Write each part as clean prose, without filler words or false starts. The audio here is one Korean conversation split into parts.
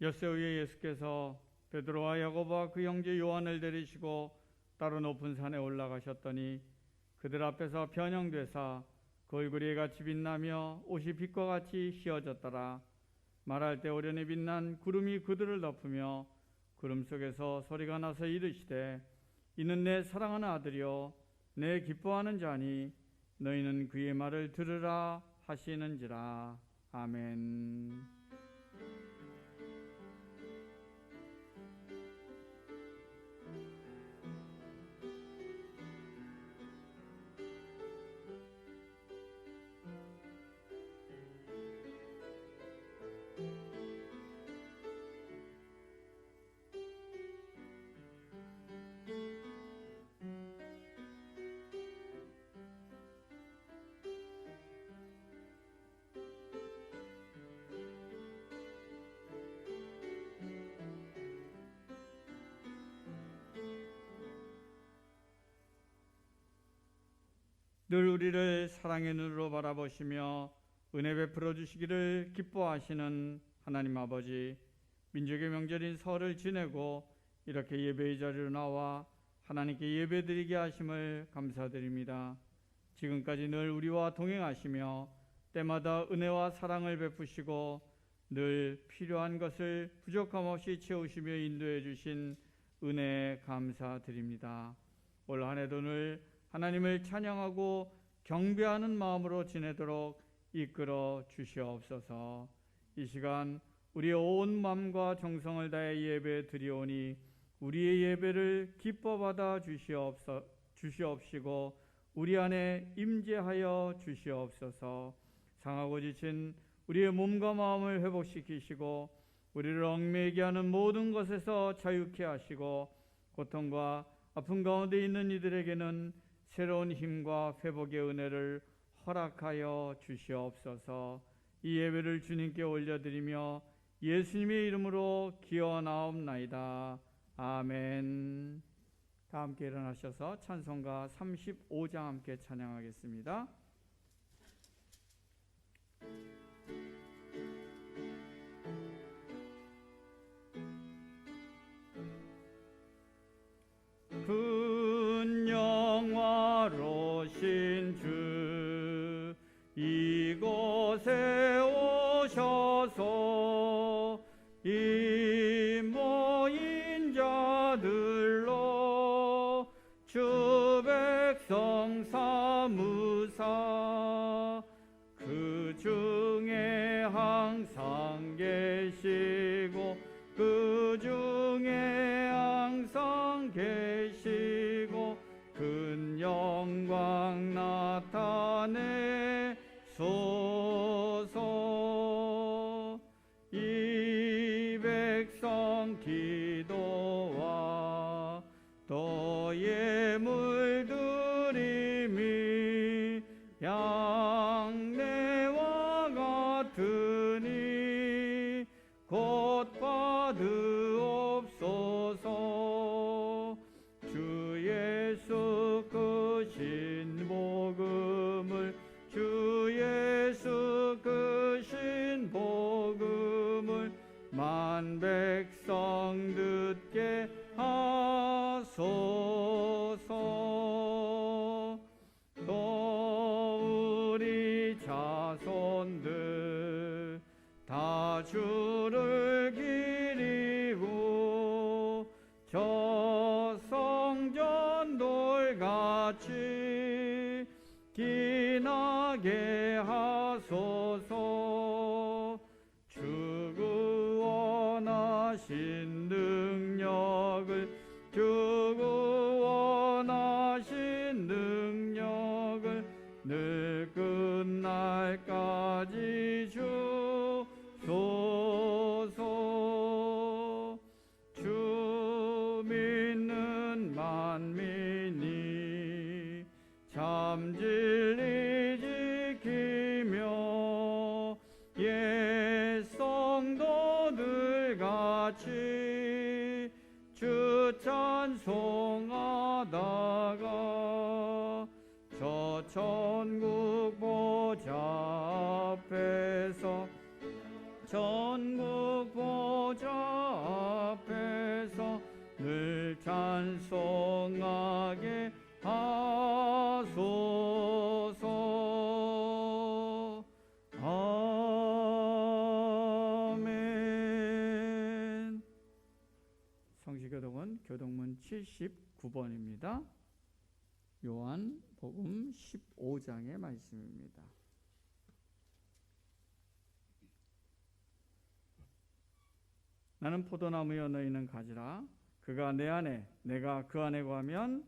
엿새우에 예수께서 베드로와 야고보와 그 형제 요한을 데리시고 따로 높은 산에 올라가셨더니 그들 앞에서 변형되사 그 얼굴이 같이 빛나며 옷이 빛과 같이 휘어졌더라. 말할 때 오련히 빛난 구름이 그들을 덮으며 구름 속에서 소리가 나서 이르시되 이는 내 사랑하는 아들이요 내 기뻐하는 자니 너희는 그의 말을 들으라 하시는지라. 아멘. 늘 우리를 사랑의 눈으로 바라보시며 은혜 베풀어 주시기를 기뻐하시는 하나님 아버지, 민족의 명절인 설을 지내고 이렇게 예배의 자리로 나와 하나님께 예배드리게 하심을 감사드립니다. 지금까지 늘 우리와 동행하시며 때마다 은혜와 사랑을 베푸시고 늘 필요한 것을 부족함 없이 채우시며 인도해 주신 은혜에 감사드립니다. 올 한 해도 늘 하나님을 찬양하고 경배하는 마음으로 지내도록 이끌어 주시옵소서. 이 시간 우리의 온 마음과 정성을 다해 예배 드리오니 우리의 예배를 기뻐 받아 주시옵시고 우리 안에 임재하여 주시옵소서. 상하고 지친 우리의 몸과 마음을 회복시키시고 우리를 얽매이게 하는 모든 것에서 자유케 하시고 고통과 아픔 가운데 있는 이들에게는 새로운 힘과 회복의 은혜를 허락하여 주시옵소서. 이 예배를 주님께 올려드리며 예수님의 이름으로 기원하옵나이다. 아멘. 다 함께 일어나셔서 찬송가 35장 함께 찬양하겠습니다. 큰 영화로신 주 이곳에 오셔서 이 모인 자들로 주 백성 삼으사 그 중에 항상 계시고 그 중에 항상 계시고 큰 영광 나타내소서. 이 백성 기도와 또 예물 드림이 양내와 같으니 곧 받으옵소서. 주 예수 크신 복음을 주 예수 크신 복음을 만 백성 듣게 하소서. 또 우리 자손들 다 주를 기리고 저 성전 돌같이 기나게 하소서. 주 구원하신 능력을 주 구원하신 능력을 늘 끝날까지 주소서. 주 믿는 만민이 참 진리 지키며 옛 성도들 같이 주 찬송하다가 저 천국 보좌 앞에서 천국 보좌 79번입니다. 요한복음 15장의 말씀입니다. 나는 포도나무여 너희는 가지라. 그가 내 안에 내가 그 안에 거하면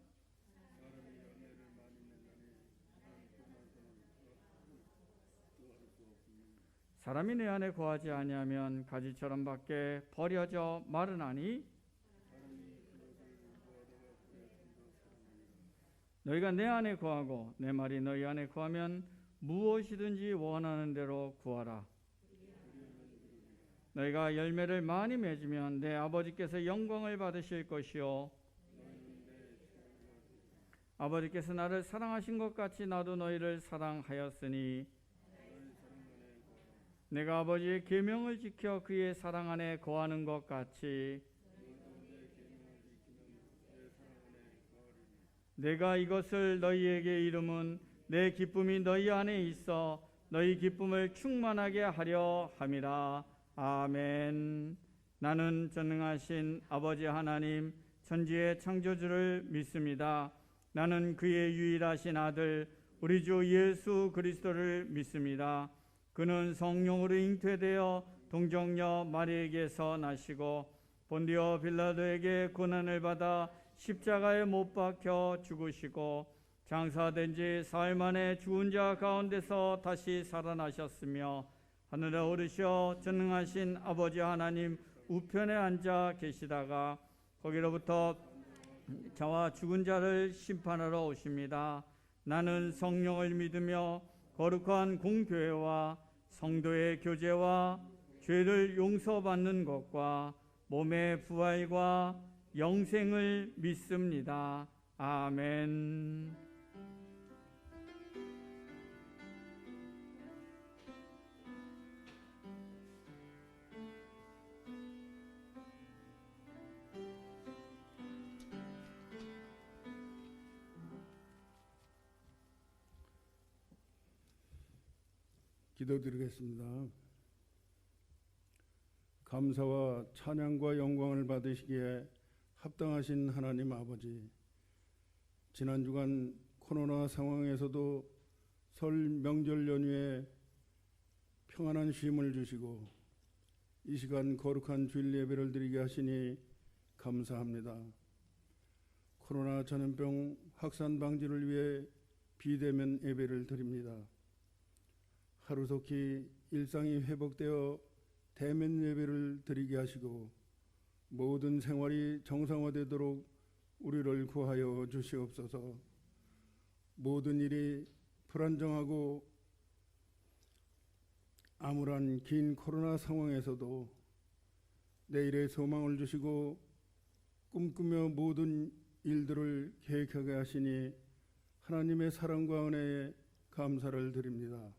사람이 내 안에 거하지 아니하면 가지처럼 밖에 버려져 마르나니 너희가 내 안에 거하고 내 말이 너희 안에 거하면 무엇이든지 원하는 대로 구하라. 너희가 열매를 많이 맺으면 내 아버지께서 영광을 받으실 것이요 아버지께서 나를 사랑하신 것 같이 나도 너희를 사랑하였으니 내가 아버지의 계명을 지켜 그의 사랑 안에 거하는 것 같이 내가 이것을 너희에게 이름은 내 기쁨이 너희 안에 있어 너희 기쁨을 충만하게 하려 함이라. 아멘. 나는 전능하신 아버지 하나님 천지의 창조주를 믿습니다. 나는 그의 유일하신 아들 우리 주 예수 그리스도를 믿습니다. 그는 성령으로 잉태되어 동정녀 마리에게서 나시고 본디오 빌라도에게 고난을 받아 십자가에 못 박혀 죽으시고 장사된 지 사흘 만에 죽은 자 가운데서 다시 살아나셨으며 하늘에 오르셔 전능하신 아버지 하나님 우편에 앉아 계시다가 거기로부터 저와 죽은 자를 심판하러 오십니다. 나는 성령을 믿으며 거룩한 공교회와 성도의 교제와 죄를 용서받는 것과 몸의 부활과 영생을 믿습니다. 아멘. 기도드리겠습니다. 감사와 찬양과 영광을 받으시기에 합당하신 하나님 아버지, 지난 주간 코로나 상황에서도 설 명절 연휴에 평안한 쉼을 주시고 이 시간 거룩한 주일 예배를 드리게 하시니 감사합니다. 코로나 전염병 확산 방지를 위해 비대면 예배를 드립니다. 하루속히 일상이 회복되어 대면 예배를 드리게 하시고 모든 생활이 정상화되도록 우리를 구하여 주시옵소서. 모든 일이 불안정하고 암울한 긴 코로나 상황에서도 내일의 소망을 주시고 꿈꾸며 모든 일들을 계획하게 하시니 하나님의 사랑과 은혜에 감사를 드립니다.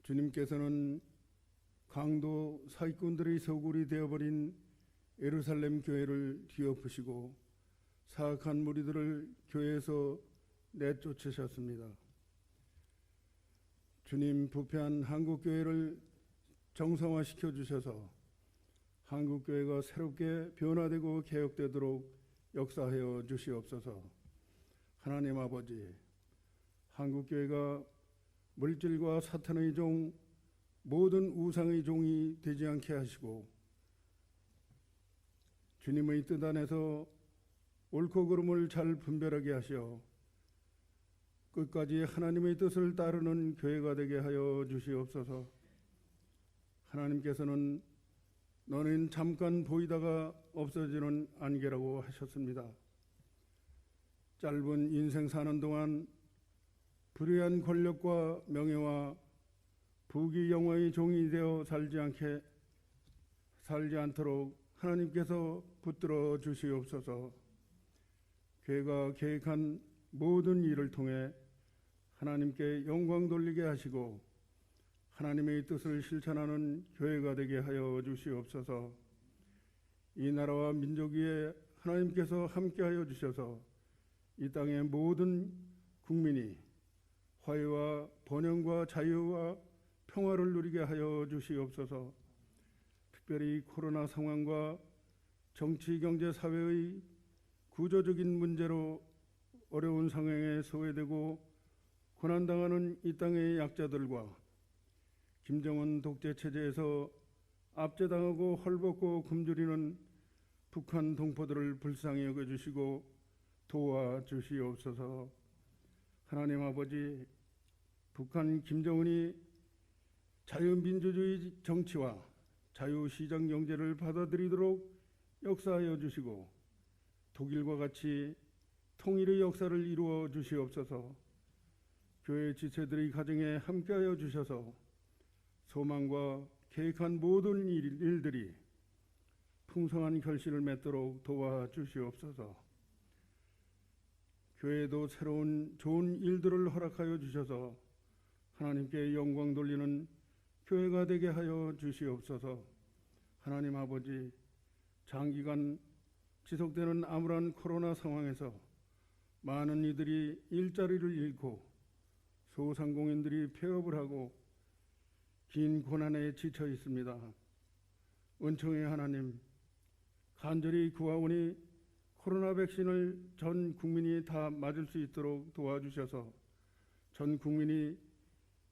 주님께서는 강도 사기꾼들의 소굴이 되어버린 예루살렘 교회를 뒤엎으시고 사악한 무리들을 교회에서 내쫓으셨습니다. 주님 부패한 한국교회를 정상화시켜 주셔서 한국교회가 새롭게 변화되고 개혁되도록 역사하여 주시옵소서. 하나님 아버지, 한국교회가 물질과 사탄의 종, 모든 우상의 종이 되지 않게 하시고 주님의 뜻 안에서 옳고 그름을 잘 분별하게 하시어 끝까지 하나님의 뜻을 따르는 교회가 되게 하여 주시옵소서. 하나님께서는 너는 잠깐 보이다가 없어지는 안개라고 하셨습니다. 짧은 인생 사는 동안 불의한 권력과 명예와 부귀 영화의 종이 되어 살지 않도록 하나님께서 붙들어 주시옵소서. 교회가 계획한 모든 일을 통해 하나님께 영광 돌리게 하시고 하나님의 뜻을 실천하는 교회가 되게 하여 주시옵소서. 이 나라와 민족 위에 하나님께서 함께하여 주셔서 이 땅의 모든 국민이 화해와 번영과 자유와 평화를 누리게 하여 주시옵소서. 특별히 코로나 상황과 정치, 경제, 사회의 구조적인 문제로 어려운 상황에 소외되고 고난당하는 이 땅의 약자들과 김정은 독재 체제에서 압제당하고 헐벗고 굶주리는 북한 동포들을 불쌍히 여겨주시고 도와주시옵소서. 하나님 아버지, 북한 김정은이 자유민주주의 정치와 자유시장 경제를 받아들이도록 역사하여 주시고 독일과 같이 통일의 역사를 이루어 주시옵소서. 교회 지체들의 가정에 함께하여 주셔서 소망과 계획한 모든 일들이 풍성한 결실을 맺도록 도와주시옵소서. 교회도 새로운 좋은 일들을 허락하여 주셔서 하나님께 영광 돌리는 교회가 되게 하여 주시옵소서. 하나님 아버지, 장기간 지속되는 암울한 코로나 상황에서 많은 이들이 일자리를 잃고 소상공인들이 폐업을 하고 긴 고난에 지쳐 있습니다. 은총의 하나님, 간절히 구하오니 코로나 백신을 전 국민이 다 맞을 수 있도록 도와주셔서 전 국민이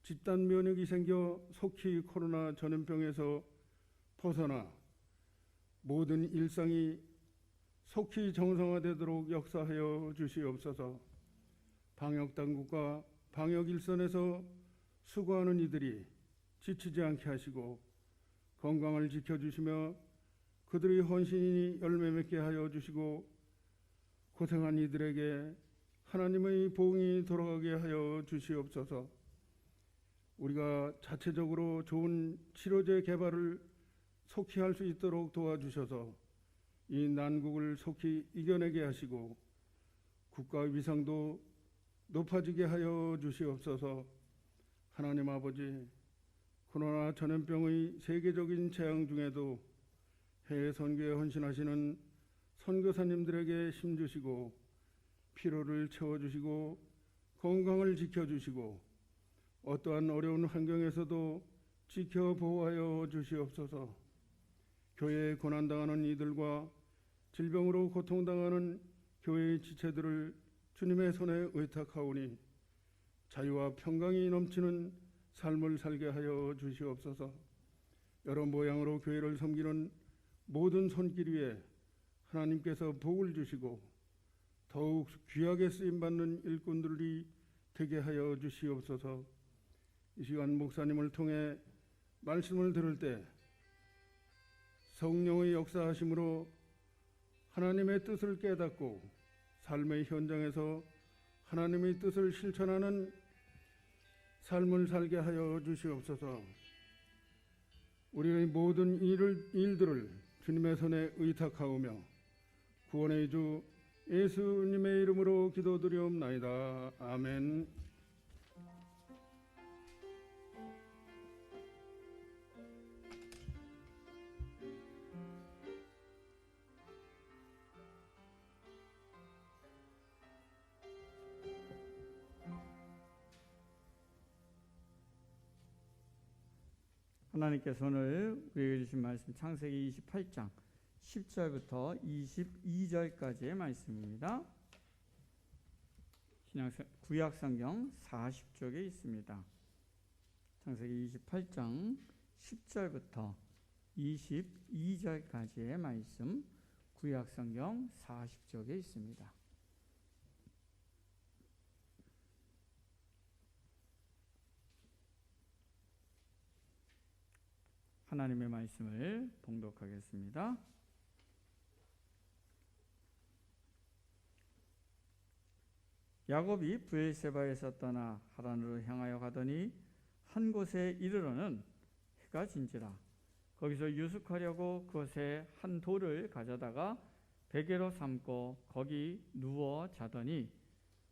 집단 면역이 생겨 속히 코로나 전염병에서 벗어나 모든 일상이 속히 정상화되도록 역사하여 주시옵소서. 방역당국과 방역일선에서 수고하는 이들이 지치지 않게 하시고 건강을 지켜주시며 그들의 헌신이 열매 맺게 하여 주시고 고생한 이들에게 하나님의 보응이 돌아가게 하여 주시옵소서. 우리가 자체적으로 좋은 치료제 개발을 속히 할 수 있도록 도와주셔서 이 난국을 속히 이겨내게 하시고 국가 위상도 높아지게 하여 주시옵소서. 하나님 아버지, 코로나 전염병의 세계적인 재앙 중에도 해외 선교에 헌신하시는 선교사님들에게 힘주시고 피로를 채워주시고 건강을 지켜주시고 어떠한 어려운 환경에서도 지켜 보호하여 주시옵소서. 교회에 고난당하는 이들과 질병으로 고통당하는 교회의 지체들을 주님의 손에 의탁하오니 자유와 평강이 넘치는 삶을 살게 하여 주시옵소서. 여러 모양으로 교회를 섬기는 모든 손길 위에 하나님께서 복을 주시고 더욱 귀하게 쓰임받는 일꾼들이 되게 하여 주시옵소서. 이 시간 목사님을 통해 말씀을 들을 때 성령의 역사하심으로 하나님의 뜻을 깨닫고 삶의 현장에서 하나님의 뜻을 실천하는 삶을 살게 하여 주시옵소서. 우리의 모든 일들을 주님의 손에 의탁하오며 구원의 주 예수님의 이름으로 기도드리옵나이다. 아멘. 하나님께서 오늘 우리에게 주신 말씀 창세기 28장 10절부터 22절까지의 말씀입니다. 구약성경 40쪽에 있습니다. 창세기 28장 10절부터 22절까지의 말씀 구약성경 40쪽에 있습니다. 하나님의 말씀을 봉독하겠습니다. 야곱이 브엘세바에서 떠나 하란으로 향하여 가더니 한 곳에 이르러는 해가 진지라. 거기서 유숙하려고 그곳에 한 돌을 가져다가 베개로 삼고 거기 누워 자더니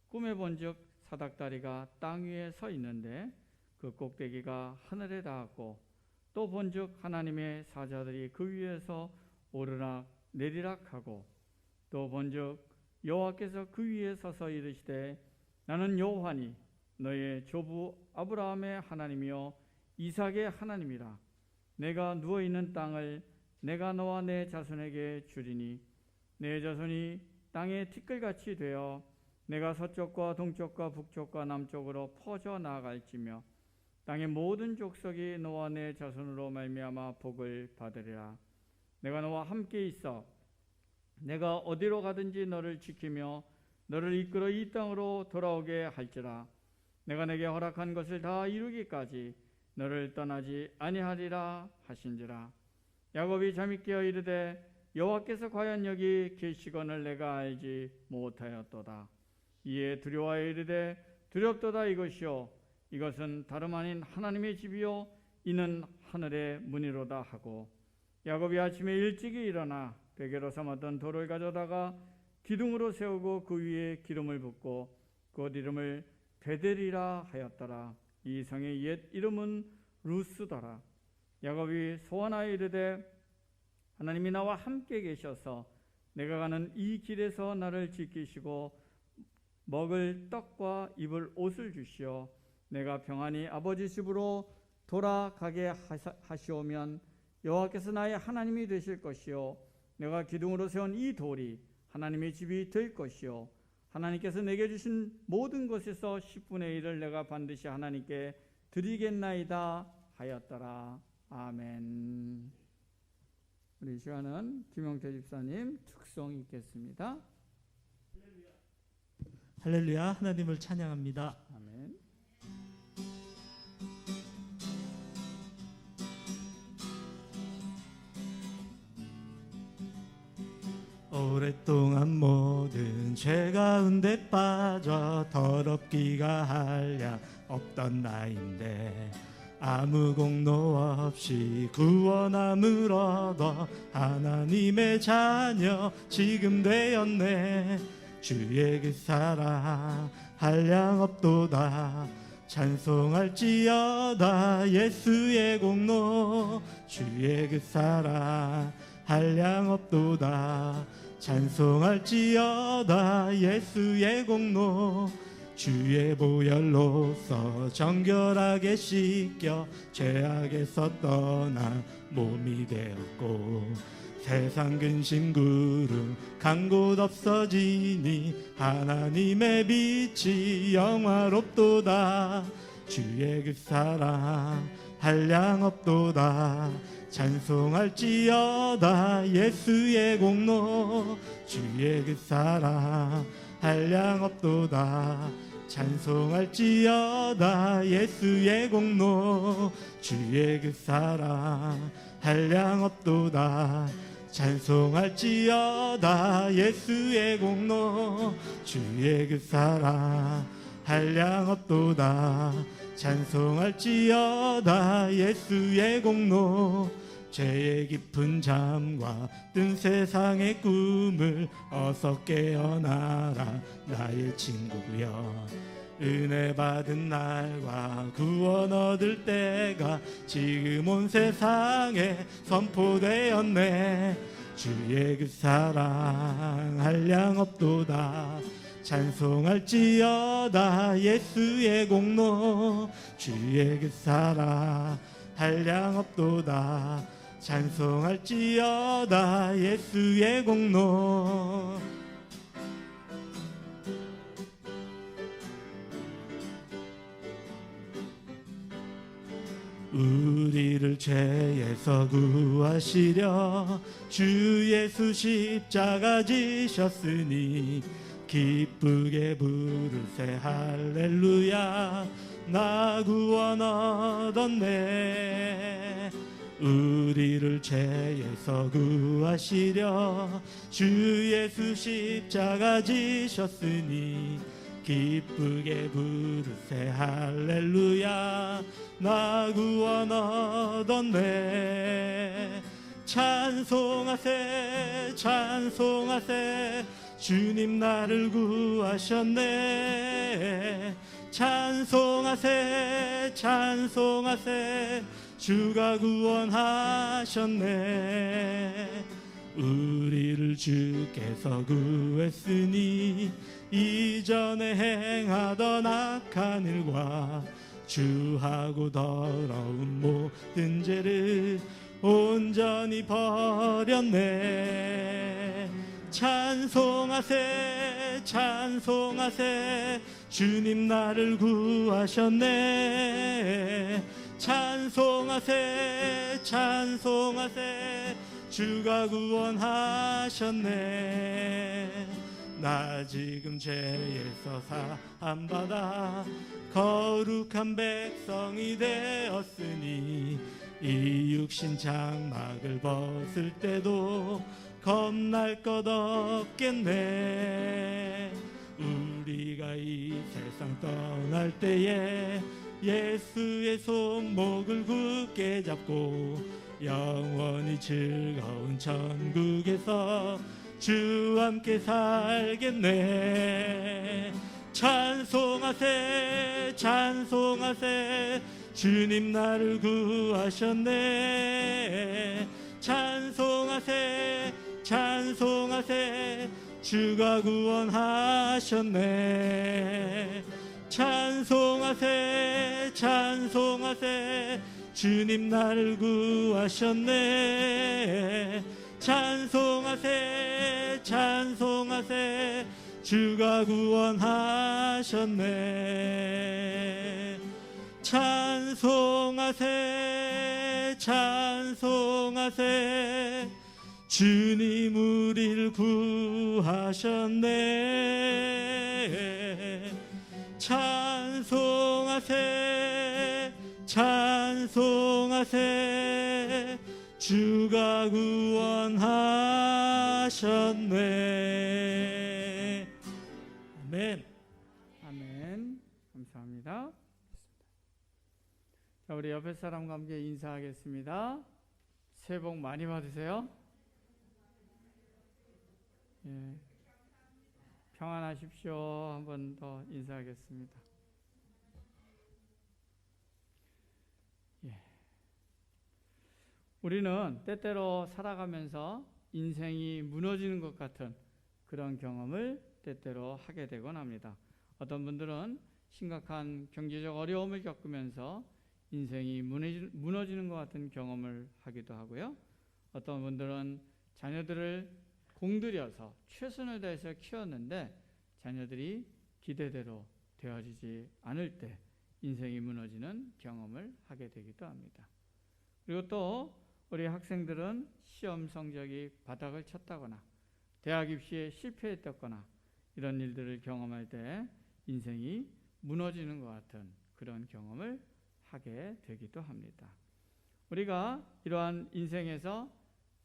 꿈에 본즉 사닥다리가 땅 위에 서 있는데 그 꼭대기가 하늘에 닿았고 또 본즉 하나님의 사자들이 그 위에서 오르락 내리락 하고 또 본즉 여호와께서 그 위에 서서 이르시되 나는 여호와니 너의 조부 아브라함의 하나님이요 이삭의 하나님이라. 내가 누워있는 땅을 내가 너와 내 자손에게 주리니 내 자손이 땅의 티끌같이 되어 내가 서쪽과 동쪽과 북쪽과 남쪽으로 퍼져 나아갈지며 땅의 모든 족속이 너와 내 자손으로 말미암아 복을 받으리라. 내가 너와 함께 있어 내가 어디로 가든지 너를 지키며 너를 이끌어 이 땅으로 돌아오게 할지라. 내가 내게 허락한 것을 다 이루기까지 너를 떠나지 아니하리라 하신지라. 야곱이 잠이 깨어 이르되 여호와께서 과연 여기 계시거늘 내가 알지 못하였도다. 이에 두려워하여 이르되 두렵도다. 이것이요 이것은 다름 아닌 하나님의 집이요 이는 하늘의 문이로다 하고, 야곱이 아침에 일찍이 일어나 베개로 삼았던 돌을 가져다가 기둥으로 세우고 그 위에 기름을 붓고 그 이름을 베델이라 하였더라. 이 성의 옛 이름은 루스더라. 야곱이 소원하여 이르되 하나님이 나와 함께 계셔서 내가 가는 이 길에서 나를 지키시고 먹을 떡과 입을 옷을 주시어 내가 평안히 아버지 집으로 돌아가게 하시오면 여호와께서 나의 하나님이 되실 것이요 내가 기둥으로 세운 이 돌이 하나님의 집이 될 것이요 하나님께서 내게 주신 모든 것에서 10분의 1을 내가 반드시 하나님께 드리겠나이다 하였더라. 아멘. 우리 이 시간은 김용태 집사님 축송 읽겠습니다. 할렐루야. 하나님을 찬양합니다. 아멘. 오랫동안 모든 죄 가운데 빠져 더럽기가 한량 없던 나인데 아무 공로 없이 구원함을 얻어 하나님의 자녀 지금 되었네. 주의 그 사랑 한량 없도다. 찬송할지어다 예수의 공로. 주의 그 사랑 한량 없도다. 찬송할지어다 예수의 공로. 주의 보혈로서 정결하게 씻겨 죄악에서 떠나 몸이 되었고 세상 근심 구름 간 곳 없어지니 하나님의 빛이 영화롭도다. 주의 그 사랑 한량 없도다. 찬송할지어다 예수의 공로. 주의 그 사랑 한량 없도다. 찬송할지어다 예수의 공로. 주의 그 사랑 한량 없도다. 찬송할지어다 예수의 공로. 주의 그 사랑 한량 없도다. 찬송할지어다 예수의 공로. 죄의 깊은 잠과 뜬 세상의 꿈을 어서 깨어나라 나의 친구여. 은혜 받은 날과 구원 얻을 때가 지금 온 세상에 선포되었네. 주의 그 사랑 한량 없도다. 찬송할지어다 예수의 공로. 주의 그 사랑 한량 없도다. 찬송할지어다 예수의 공로. 우리를 죄에서 구하시려 주 예수 십자가 지셨으니 기쁘게 부르세 할렐루야. 나 구원 얻었네. 우리를 죄에서 구하시려 주 예수 십자가 지셨으니 기쁘게 부르세 할렐루야. 나 구원 얻었네. 찬송하세 찬송하세 주님 나를 구하셨네. 찬송하세 찬송하세 주가 구원하셨네. 우리를 주께서 구했으니 이전에 행하던 악한 일과 주하고 더러운 모든 죄를 온전히 버렸네. 찬송하세 찬송하세 주님 나를 구하셨네. 찬송하세 찬송하세 주가 구원하셨네. 나 지금 죄에서 사함받아 거룩한 백성이 되었으니 이 육신 장막을 벗을 때도 겁날 것 없겠네. 우리가 이 세상 떠날 때에 예수의 손목을 굳게 잡고 영원히 즐거운 천국에서 주와 함께 살겠네. 찬송하세 찬송하세 주님 나를 구하셨네. 찬송하세 찬송하세 주가 구원하셨네. 찬송하세 찬송하세 주님 나를 구하셨네. 찬송하세 찬송하세 주가 구원하셨네. 찬송하세 찬송하세 주님 우리를 구하셨네. 찬송하세 찬송하세 주가 구원하셨네. 아멘. 아멘. 감사합니다. 자, 우리 옆에 사람과 함께 인사하겠습니다. 새해 복 많이 받으세요. 예. 평안하십시오. 한 번 더 인사하겠습니다. 예. 우리는 때때로 살아가면서 인생이 무너지는 것 같은 그런 경험을 때때로 하게 되곤 합니다. 어떤 분들은 심각한 경제적 어려움을 겪으면서 인생이 무너지는 것 같은 경험을 하기도 하고요. 어떤 분들은 자녀들을 공들여서 최선을 다해서 키웠는데 자녀들이 기대대로 되어지지 않을 때 인생이 무너지는 경험을 하게 되기도 합니다. 그리고 또 우리 학생들은 시험 성적이 바닥을 쳤다거나 대학 입시에 실패했다거나 이런 일들을 경험할 때 인생이 무너지는 것 같은 그런 경험을 하게 되기도 합니다. 우리가 이러한 인생에서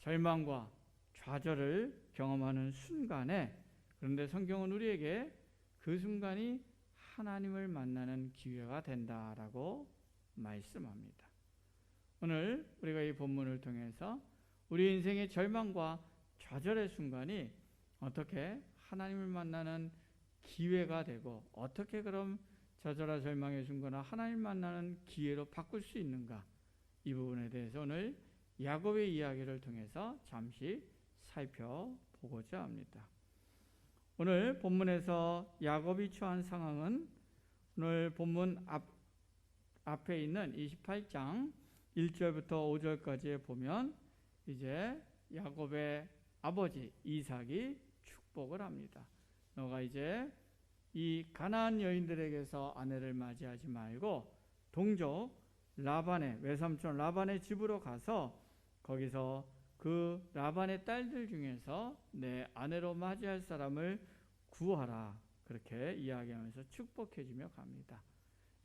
절망과 좌절을 경험하는 순간에, 그런데 성경은 우리에게 그 순간이 하나님을 만나는 기회가 된다라고 말씀합니다. 오늘 우리가 이 본문을 통해서 우리 인생의 절망과 좌절의 순간이 어떻게 하나님을 만나는 기회가 되고 어떻게 그럼 좌절과 절망의 순간을 하나님 만나는 기회로 바꿀 수 있는가, 이 부분에 대해서 오늘 야곱의 이야기를 통해서 잠시 살펴보고자 합니다. 오늘 본문에서 야곱이 처한 상황은 오늘 본문 앞에 있는 28장 1절부터 5절까지에 보면 이제 야곱의 아버지 이삭이 축복을 합니다. 너가 이제 이 가나안 여인들에게서 아내를 맞이하지 말고 동족 라반의 외삼촌 라반의 집으로 가서 거기서 그 라반의 딸들 중에서 내 아내로 맞이할 사람을 구하라, 그렇게 이야기하면서 축복해주며 갑니다.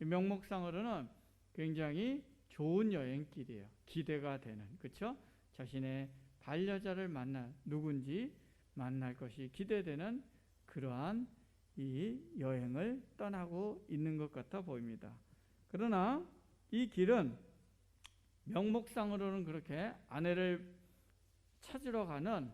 이 명목상으로는 굉장히 좋은 여행길이에요. 기대가 되는, 그렇죠? 자신의 반려자를 누군지 만날 것이 기대되는 그러한 이 여행을 떠나고 있는 것 같아 보입니다. 그러나 이 길은 명목상으로는 그렇게 아내를 찾으러 가는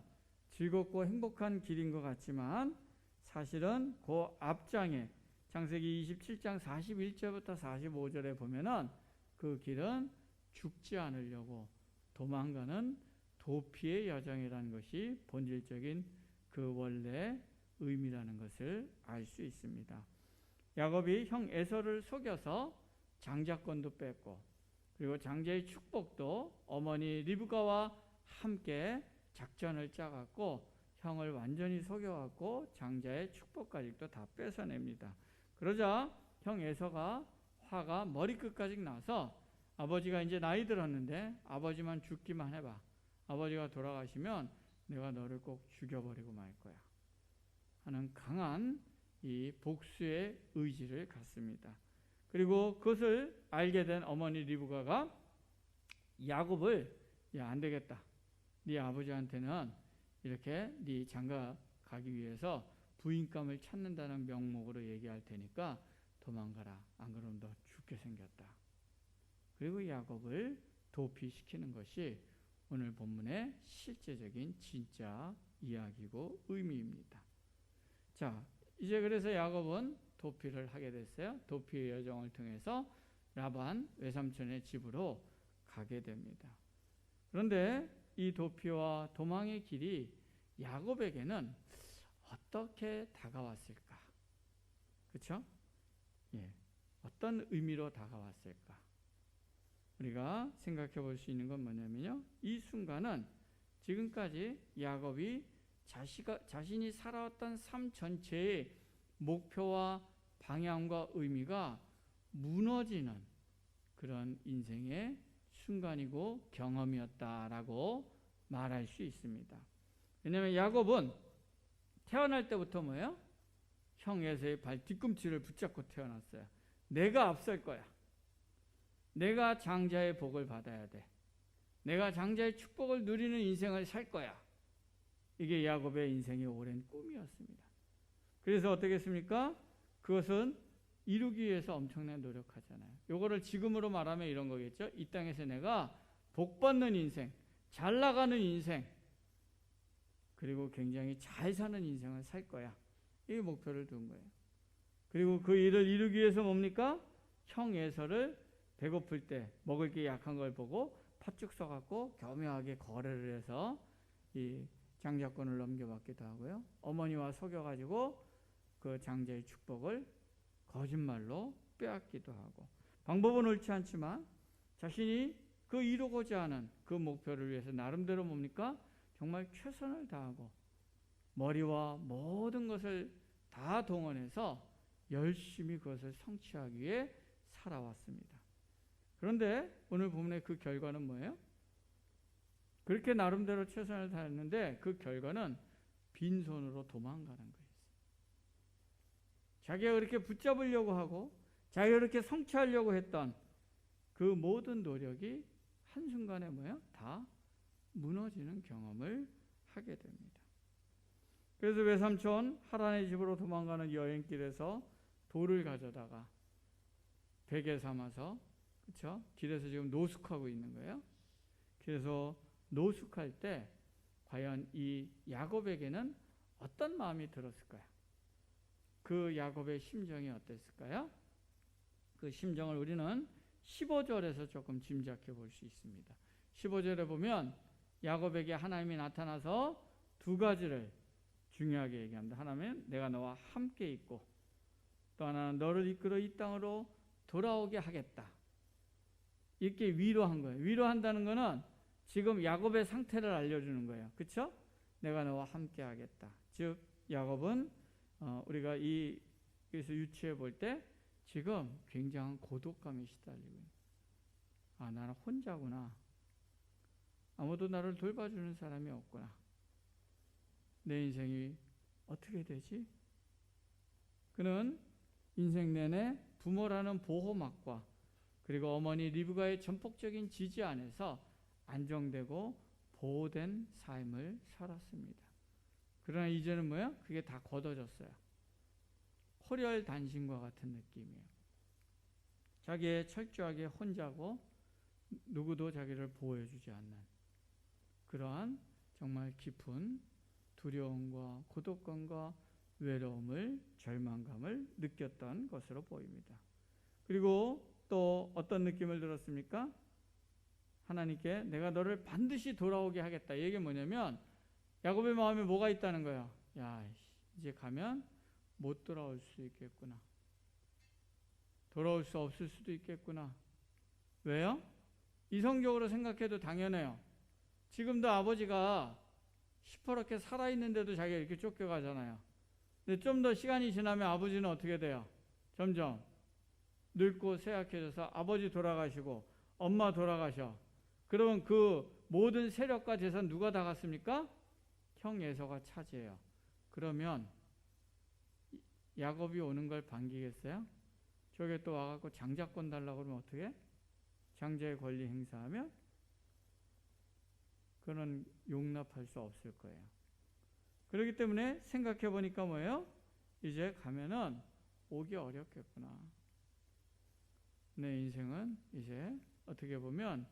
즐겁고 행복한 길인 것 같지만 사실은 그 앞장에 창세기 27장 41절부터 45절에 보면은 그 길은 죽지 않으려고 도망가는 도피의 여정이라는 것이 본질적인 그 원래 의미라는 것을 알 수 있습니다. 야곱이 형 에서를 속여서 장자권도 뺐고 그리고 장자의 축복도 어머니 리브가와 함께 작전을 짜갖고 형을 완전히 속여갖고 장자의 축복까지도 다 뺏어냅니다. 그러자 형 에서가 화가 머리끝까지 나서 아버지가 이제 나이 들었는데 아버지만 죽기만 해봐. 아버지가 돌아가시면 내가 너를 꼭 죽여버리고 말 거야 하는 강한 이 복수의 의지를 갖습니다. 그리고 그것을 알게 된 어머니 리브가가 야곱을 야, 안 되겠다. 네 아버지한테는 이렇게 네 장가 가기 위해서 부인감을 찾는다는 명목으로 얘기할 테니까 도망가라. 안 그러면 너 죽게 생겼다. 그리고 야곱을 도피시키는 것이 오늘 본문의 실제적인 진짜 이야기고 의미입니다. 자, 이제 그래서 야곱은 도피를 하게 됐어요. 도피의 여정을 통해서 라반 외삼촌의 집으로 가게 됩니다. 그런데 이 도피와 도망의 길이 야곱에게는 어떻게 다가왔을까? 그렇죠? 예, 어떤 의미로 다가왔을까? 우리가 생각해 볼 수 있는 건 뭐냐면요. 이 순간은 지금까지 야곱이 자신이 살아왔던 삶 전체의 목표와 방향과 의미가 무너지는 그런 인생의 순간이고 경험이었다라고 말할 수 있습니다. 왜냐하면 야곱은 태어날 때부터 뭐예요? 형 에서의 발 뒤꿈치를 붙잡고 태어났어요. 내가 앞설 거야. 내가 장자의 복을 받아야 돼. 내가 장자의 축복을 누리는 인생을 살 거야. 이게 야곱의 인생의 오랜 꿈이었습니다. 그래서 어떻게 했습니까? 그것은 이루기 위해서 엄청난 노력하잖아요. 요거를 지금으로 말하면 이런 거겠죠. 이 땅에서 내가 복 받는 인생, 잘 나가는 인생, 그리고 굉장히 잘 사는 인생을 살 거야. 이 목표를 둔 거예요. 그리고 그 일을 이루기 위해서 뭡니까? 형 에서를 배고플 때 먹을 게 약한 걸 보고 팥죽 써갖고 교묘하게 거래를 해서 이 장자권을 넘겨받기도 하고요. 어머니와 속여가지고 그 장자의 축복을 거짓말로 빼앗기도 하고, 방법은 옳지 않지만 자신이 그 이루고자 하는 그 목표를 위해서 나름대로 뭡니까? 정말 최선을 다하고 머리와 모든 것을 다 동원해서 열심히 그것을 성취하기 위해 살아왔습니다. 그런데 오늘 본문의 그 결과는 뭐예요? 그렇게 나름대로 최선을 다했는데 그 결과는 빈손으로 도망가는 거예요. 자기가 그렇게 붙잡으려고 하고 자기가 그렇게 성취하려고 했던 그 모든 노력이 한순간에 뭐예요? 다 무너지는 경험을 하게 됩니다. 그래서 외삼촌 하란의 집으로 도망가는 여행길에서 돌을 가져다가 베개 삼아서, 그렇죠? 길에서 지금 노숙하고 있는 거예요. 그래서 노숙할 때 과연 이 야곱에게는 어떤 마음이 들었을까요? 그 야곱의 심정이 어땠을까요? 그 심정을 우리는 15절에서 조금 짐작해 볼 수 있습니다. 15절에 보면 야곱에게 하나님이 나타나서 두 가지를 중요하게 얘기합니다. 하나는 내가 너와 함께 있고, 또 하나는 너를 이끌어 이 땅으로 돌아오게 하겠다. 이렇게 위로한 거예요. 위로한다는 거는 지금 야곱의 상태를 알려주는 거예요. 그렇죠? 내가 너와 함께 하겠다. 즉 야곱은 우리가 여기서 유추해 볼 때 지금 굉장한 고독감이 시달리고 있는, 아, 나는 혼자구나. 아무도 나를 돌봐주는 사람이 없구나. 내 인생이 어떻게 되지? 그는 인생 내내 부모라는 보호막과 그리고 어머니 리브가의 전폭적인 지지 안에서 안정되고 보호된 삶을 살았습니다. 그러나 이제는 뭐야? 그게 다 걷어졌어요. 호렬단신과 같은 느낌이에요. 자기의 철저하게 혼자고 누구도 자기를 보호해주지 않는 그러한 정말 깊은 두려움과 고독감과 외로움을, 절망감을 느꼈던 것으로 보입니다. 그리고 또 어떤 느낌을 들었습니까? 하나님께 내가 너를 반드시 돌아오게 하겠다. 이게 뭐냐면 야곱의 마음에 뭐가 있다는 거야. 야, 이제 가면 못 돌아올 수 있겠구나. 돌아올 수 없을 수도 있겠구나. 왜요? 이성적으로 생각해도 당연해요. 지금도 아버지가 시퍼렇게 살아있는데도 자기가 이렇게 쫓겨가잖아요. 근데 좀 더 시간이 지나면 아버지는 어떻게 돼요? 점점 늙고 쇠약해져서 아버지 돌아가시고 엄마 돌아가셔. 그러면 그 모든 세력과 재산 누가 다 갔습니까? 형 에서가 차지해요. 그러면 야곱이 오는 걸 반기겠어요? 저게 또 와갖고 장자권 달라고 그러면 어떻게? 장자의 권리 행사하면 그는 용납할 수 없을 거예요. 그렇기 때문에 생각해 보니까 뭐예요? 이제 가면은 오기 어렵겠구나. 내 인생은 이제 어떻게 보면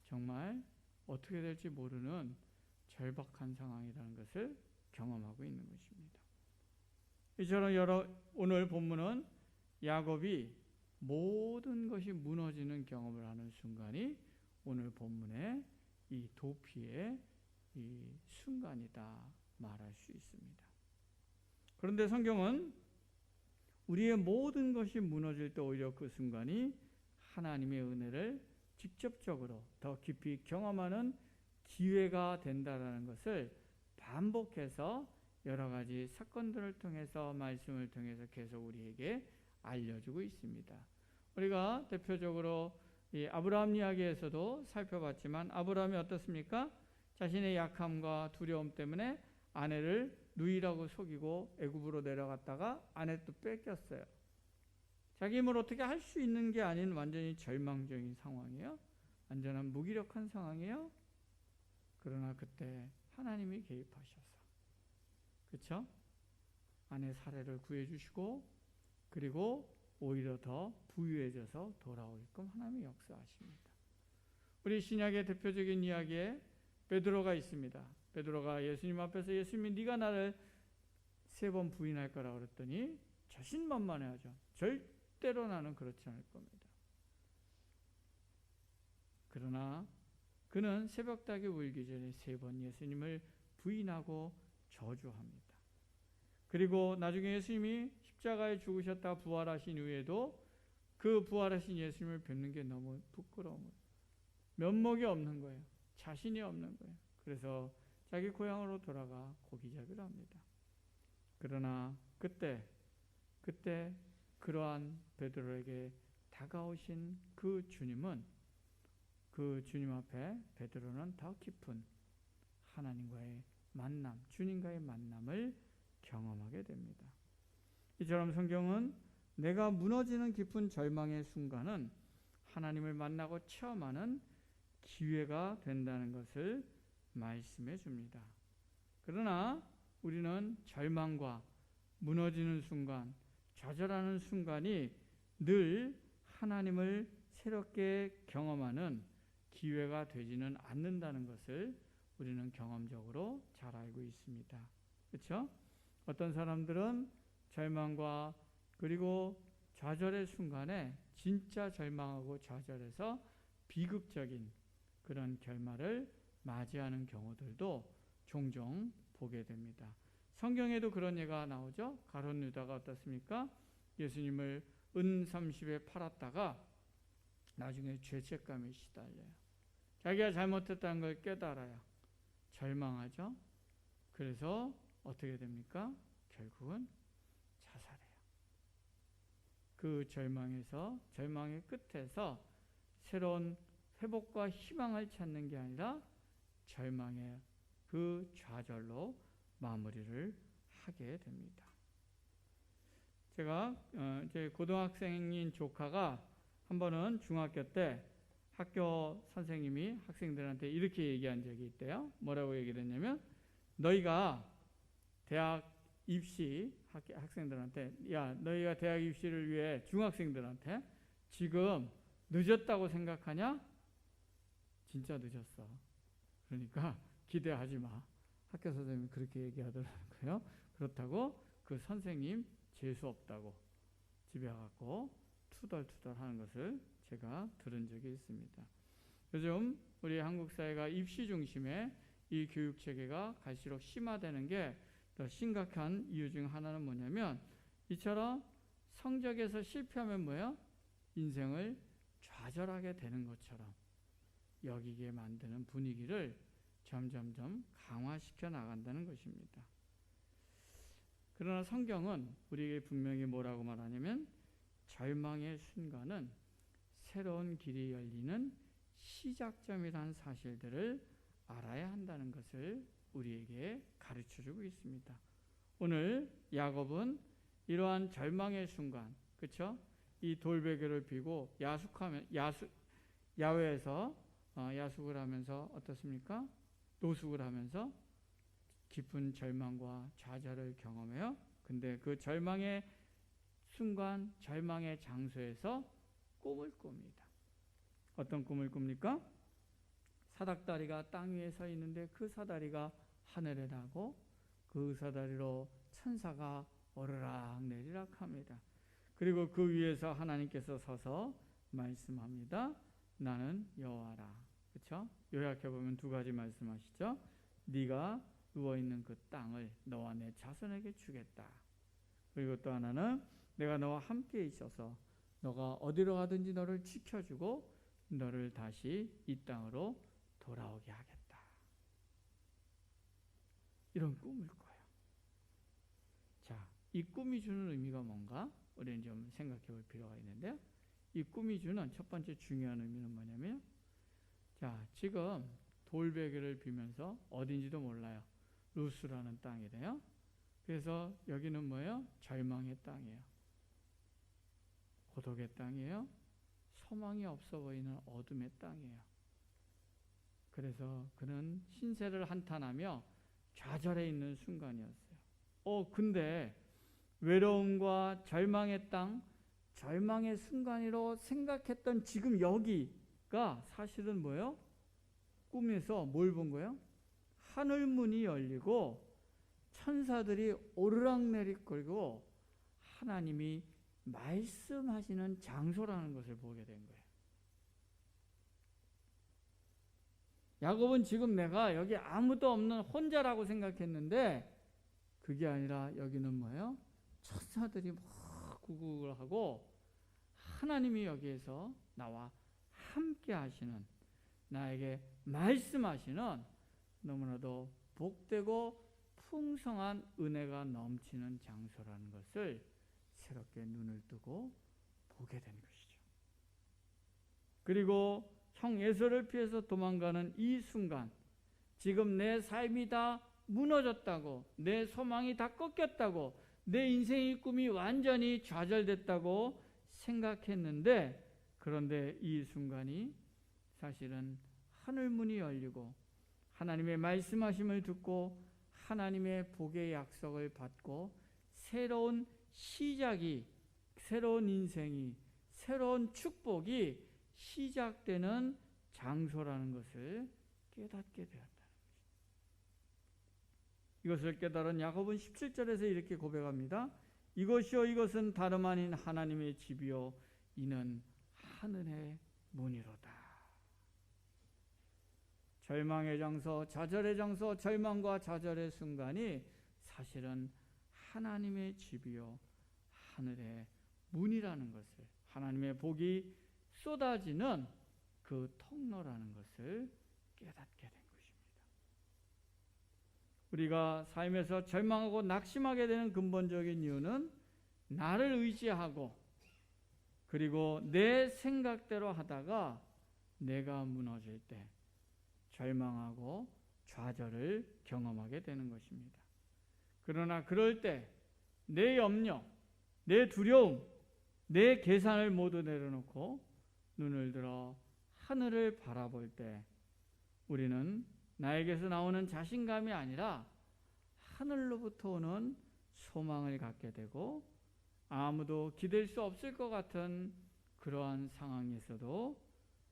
정말 어떻게 될지 모르는 절박한 상황이라는 것을 경험하고 있는 것입니다. 이처럼 오늘 본문은 야곱이 모든 것이 무너지는 경험을 하는 순간이 오늘 본문의 이 도피의 이 순간이다 말할 수 있습니다. 그런데 성경은 우리의 모든 것이 무너질 때 오히려 그 순간이 하나님의 은혜를 직접적으로 더 깊이 경험하는 기회가 된다라는 것을 반복해서 여러 가지 사건들을 통해서 말씀을 통해서 계속 우리에게 알려주고 있습니다. 우리가 대표적으로 이 아브라함 이야기에서도 살펴봤지만 아브라함이 어떻습니까? 자신의 약함과 두려움 때문에 아내를 누이라고 속이고 애굽으로 내려갔다가 아내 또 뺏겼어요. 자기 힘으로 어떻게 할 수 있는 게 아닌 완전히 절망적인 상황이에요. 완전한 무기력한 상황이에요. 그러나 그때 하나님이 개입하셔서 그렇죠? 아내 사례를 구해주시고 그리고 오히려 더 부유해져서 돌아오게끔 하나님이 역사하십니다. 우리 신약의 대표적인 이야기에 베드로가 있습니다. 베드로가 예수님 앞에서 예수님이 네가 나를 3번 부인할 거라고 그랬더니 자신만만해하죠. 절대로 나는 그렇지 않을 겁니다. 그러나 그는 새벽닭이 울기 전에 3번 예수님을 부인하고 저주합니다. 그리고 나중에 예수님이 십자가에 죽으셨다 부활하신 후에도 그 부활하신 예수님을 뵙는 게 너무 부끄러운 거예요. 면목이 없는 거예요. 자신이 없는 거예요. 그래서 자기 고향으로 돌아가 고기잡이를 합니다. 그러나 그때 그러한 베드로에게 다가오신 그 주님은 그 주님 앞에 베드로는 더 깊은 하나님과의 만남, 주님과의 만남을 경험하게 됩니다. 이처럼 성경은 내가 무너지는 깊은 절망의 순간은 하나님을 만나고 체험하는 기회가 된다는 것을 말씀해 줍니다. 그러나 우리는 절망과 무너지는 순간, 좌절하는 순간이 늘 하나님을 새롭게 경험하는 기회가 되지는 않는다는 것을 우리는 경험적으로 잘 알고 있습니다. 그렇죠? 어떤 사람들은 절망과 그리고 좌절의 순간에 진짜 절망하고 좌절해서 비극적인 그런 결말을 맞이하는 경우들도 종종 보게 됩니다. 성경에도 그런 예가 나오죠. 가룟 유다가 어떻습니까? 예수님을 은 30에 팔았다가 나중에 죄책감에 시달려요. 자기가 잘못했다는 걸 깨달아요. 절망하죠. 그래서 어떻게 됩니까? 결국은 자살해요. 그 절망의 끝에서 새로운 회복과 희망을 찾는 게 아니라 절망의 그 좌절로 마무리를 하게 됩니다. 제가 제 고등학생인 조카가 한 번은 중학교 때 학교 선생님이 학생들한테 이렇게 얘기한 적이 있대요. 뭐라고 얘기를 했냐면 너희가 대학 입시 학생들한테 너희가 대학 입시를 위해 중학생들한테 지금 늦었다고 생각하냐? 진짜 늦었어. 그러니까 기대하지 마. 학교 선생님이 그렇게 얘기하더라고요. 그렇다고 그 선생님 재수 없다고 집에 가고 투덜투덜 하는 것을 제가 들은 적이 있습니다. 요즘 우리 한국 사회가 입시 중심의 이 교육 체계가 갈수록 심화되는 게 더 심각한 이유 중 하나는 뭐냐면 이처럼 성적에서 실패하면 뭐예요? 인생을 좌절하게 되는 것처럼 여기게 만드는 분위기를 점점점 강화시켜 나간다는 것입니다. 그러나 성경은 우리에게 분명히 뭐라고 말하냐면 절망의 순간은 새로운 길이 열리는 시작점이라는 사실들을 알아야 한다는 것을 우리에게 가르쳐주고 있습니다. 오늘 야곱은 이러한 절망의 순간, 그렇죠? 이 돌베개를 피고 야외에서 야숙을 하면서 어떻습니까? 노숙을 하면서 깊은 절망과 좌절을 경험해요. 근데 그 절망의 순간, 절망의 장소에서 꿈을 꿉니다. 어떤 꿈을 꿉니까? 사닥다리가 땅 위에 서 있는데 그 사다리가 하늘에 나고 그 사다리로 천사가 오르락 내리락 합니다. 그리고 그 위에서 하나님께서 서서 말씀합니다. 나는 여호와라. 그렇죠? 요약해 보면 두 가지 말씀하시죠. 네가 누워 있는 그 땅을 너와 내 자손에게 주겠다. 그리고 또 하나는 내가 너와 함께 있어서 너가 어디로 가든지 너를 지켜주고 너를 다시 이 땅으로 돌아오게 하겠다. 이런 꿈을 꿔요. 자, 이 꿈이 주는 의미가 뭔가 우리는 좀 생각해 볼 필요가 있는데요. 이 꿈이 주는 첫 번째 중요한 의미는 뭐냐면, 자, 지금 돌베개를 비면서 어딘지도 몰라요. 루스라는 땅이래요. 그래서 여기는 뭐예요? 절망의 땅이에요. 고독의 땅이에요. 소망이 없어 보이는 어둠의 땅이에요. 그래서 그는 신세를 한탄하며 좌절해 있는 순간이었어요. 근데 외로움과 절망의 땅, 절망의 순간으로 생각했던 지금 여기가 사실은 뭐예요? 꿈에서 뭘 본 거예요? 하늘 문이 열리고 천사들이 오르락내리락 거리고 하나님이 말씀하시는 장소라는 것을 보게 된 거예요. 야곱은 지금 내가 여기 아무도 없는 혼자라고 생각했는데 그게 아니라 여기는 뭐예요? 천사들이 막 구국을 하고 하나님이 여기에서 나와 함께 하시는, 나에게 말씀하시는 너무나도 복되고 풍성한 은혜가 넘치는 장소라는 것을 새롭게 눈을 뜨고 보게 된 것이죠. 그리고 형 에서를 피해서 도망가는 이 순간, 지금 내 삶이 다 무너졌다고, 내 소망이 다 꺾였다고, 내 인생의 꿈이 완전히 좌절됐다고 생각했는데, 그런데 이 순간이 사실은 하늘문이 열리고 하나님의 말씀하심을 듣고 하나님의 복의 약속을 받고 새로운 시작이, 새로운 인생이, 새로운 축복이 시작되는 장소라는 것을 깨닫게 되었다는 것입니다. 이것을 깨달은 야곱은 17절에서 이렇게 고백합니다. 이것이요 이것은 다름 아닌 하나님의 집이요 이는 하늘의 문이로다. 절망의 장소, 좌절의 장소, 절망과 좌절의 순간이 사실은 하나님의 집이요 하늘의 문이라는 것을, 하나님의 복이 쏟아지는 그 통로라는 것을 깨닫게 된 것입니다. 우리가 삶에서 절망하고 낙심하게 되는 근본적인 이유는 나를 의지하고 그리고 내 생각대로 하다가 내가 무너질 때 절망하고 좌절을 경험하게 되는 것입니다. 그러나 그럴 때 내 염려, 내 두려움, 내 계산을 모두 내려놓고 눈을 들어 하늘을 바라볼 때 우리는 나에게서 나오는 자신감이 아니라 하늘로부터 오는 소망을 갖게 되고, 아무도 기댈 수 없을 것 같은 그러한 상황에서도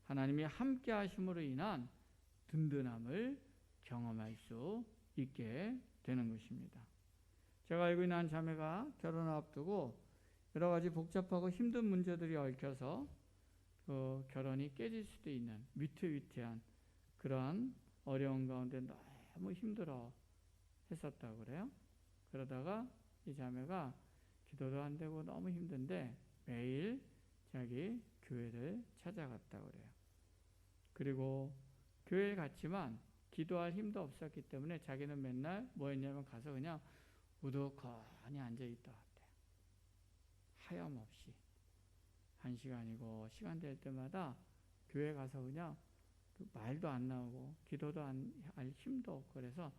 하나님이 함께 하심으로 인한 든든함을 경험할 수 있게 되는 것입니다. 제가 알고 있는 한 자매가 결혼을 앞두고 여러 가지 복잡하고 힘든 문제들이 얽혀서 그 결혼이 깨질 수도 있는 위태위태한 그러한 어려운 가운데 너무 힘들어 했었다고 그래요. 그러다가 이 자매가 기도도 안 되고 너무 힘든데 매일 자기 교회를 찾아갔다고 그래요. 그리고 교회에 갔지만 기도할 힘도 없었기 때문에 자기는 맨날 뭐 했냐면 가서 그냥 우두커니 앉아있다 왔대. 하염없이 1시간이고 시간 될 때마다 교회 가서 그냥 말도 안 나오고 기도도 할 힘도 없고 그래서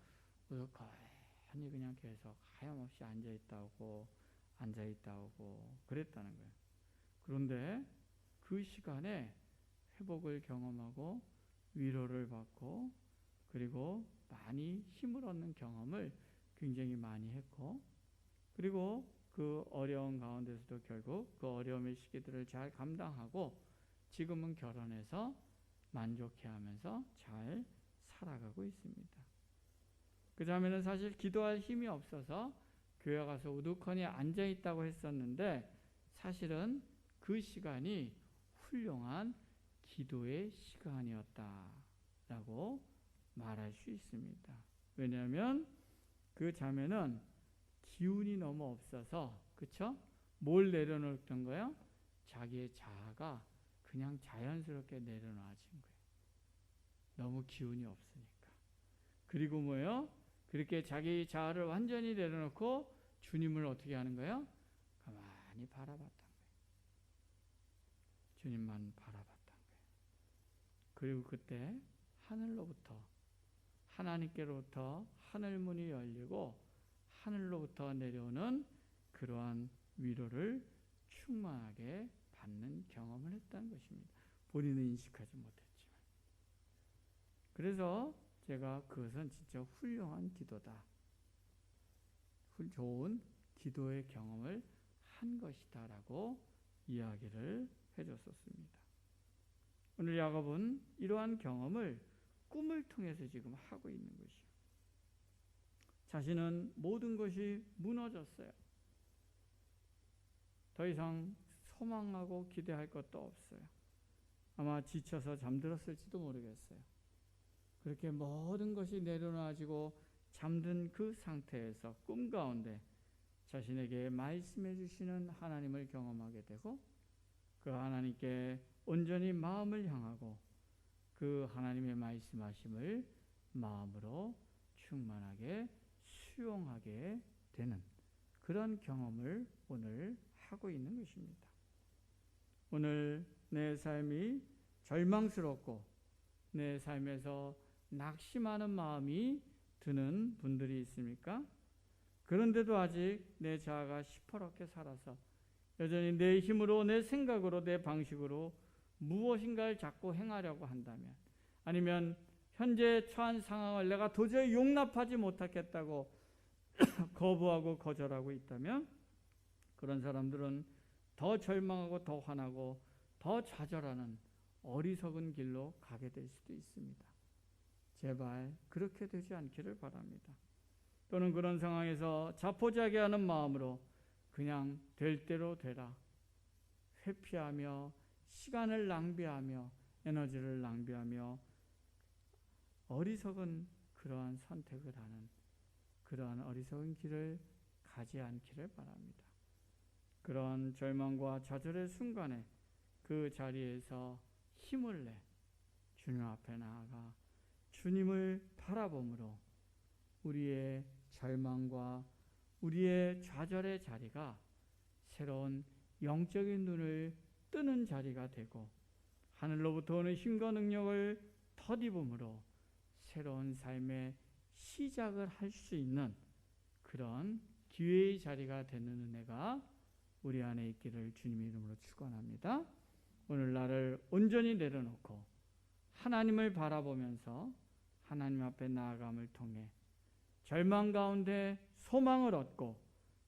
우두커니 그냥 계속 하염없이 앉아있다 오고 그랬다는 거예요. 그런데 그 시간에 회복을 경험하고 위로를 받고 그리고 많이 힘을 얻는 경험을 굉장히 많이 했고, 그리고 그 어려운 가운데서도 결국 그 어려움의 시기들을 잘 감당하고 지금은 결혼해서 만족해하면서 잘 살아가고 있습니다. 그 다음에는 사실 기도할 힘이 없어서 교회 가서 우두커니 앉아있다고 했었는데 사실은 그 시간이 훌륭한 기도의 시간이었다라고 말할 수 있습니다. 왜냐하면 그 자매는 기운이 너무 없어서, 그쵸? 뭘 내려놓던 거예요? 자기의 자아가 그냥 자연스럽게 내려놔진 거예요. 너무 기운이 없으니까. 그리고 뭐예요? 그렇게 자기 자아를 완전히 내려놓고 주님을 어떻게 하는 거예요? 가만히 바라봤던 거예요. 주님만 바라봤던 거예요. 그리고 그때 하늘로부터, 하나님께로부터 하늘문이 열리고 하늘로부터 내려오는 그러한 위로를 충만하게 받는 경험을 했다는 것입니다. 본인은 인식하지 못했지만. 그래서 제가 그것은 진짜 훌륭한 기도다, 좋은 기도의 경험을 한 것이다 라고 이야기를 해줬었습니다. 오늘 야곱은 이러한 경험을 꿈을 통해서 지금 하고 있는 것이요. 자신은 모든 것이 무너졌어요. 더 이상 소망하고 기대할 것도 없어요. 아마 지쳐서 잠들었을지도 모르겠어요. 그렇게 모든 것이 내려놔지고 잠든 그 상태에서 꿈 가운데 자신에게 말씀해 주시는 하나님을 경험하게 되고 그 하나님께 온전히 마음을 향하고 그 하나님의 말씀하심을 마음으로 충만하게 수용하게 되는 그런 경험을 오늘 하고 있는 것입니다. 오늘 내 삶이 절망스럽고 내 삶에서 낙심하는 마음이 드는 분들이 있습니까? 그런데도 아직 내 자아가 시퍼렇게 살아서 여전히 내 힘으로, 내 생각으로, 내 방식으로 무엇인가를 자꾸 행하려고 한다면, 아니면 현재 처한 상황을 내가 도저히 용납하지 못하겠다고 거부하고 거절하고 있다면 그런 사람들은 더 절망하고 더 화나고 더 좌절하는 어리석은 길로 가게 될 수도 있습니다. 제발 그렇게 되지 않기를 바랍니다. 또는 그런 상황에서 자포자기하는 마음으로 그냥 될 대로 되라, 회피하며 시간을 낭비하며 에너지를 낭비하며 어리석은 그러한 선택을 하는 그러한 어리석은 길을 가지 않기를 바랍니다. 그러한 절망과 좌절의 순간에 그 자리에서 힘을 내 주님 앞에 나아가 주님을 바라봄으로 우리의 절망과 우리의 좌절의 자리가 새로운 영적인 눈을 뜨는 자리가 되고 하늘로부터 오는 힘과 능력을 덧입음으로 새로운 삶의 시작을 할 수 있는 그런 기회의 자리가 되는 은혜가 우리 안에 있기를 주님의 이름으로 축원합니다. 오늘 나를 온전히 내려놓고 하나님을 바라보면서 하나님 앞에 나아감을 통해 절망 가운데 소망을 얻고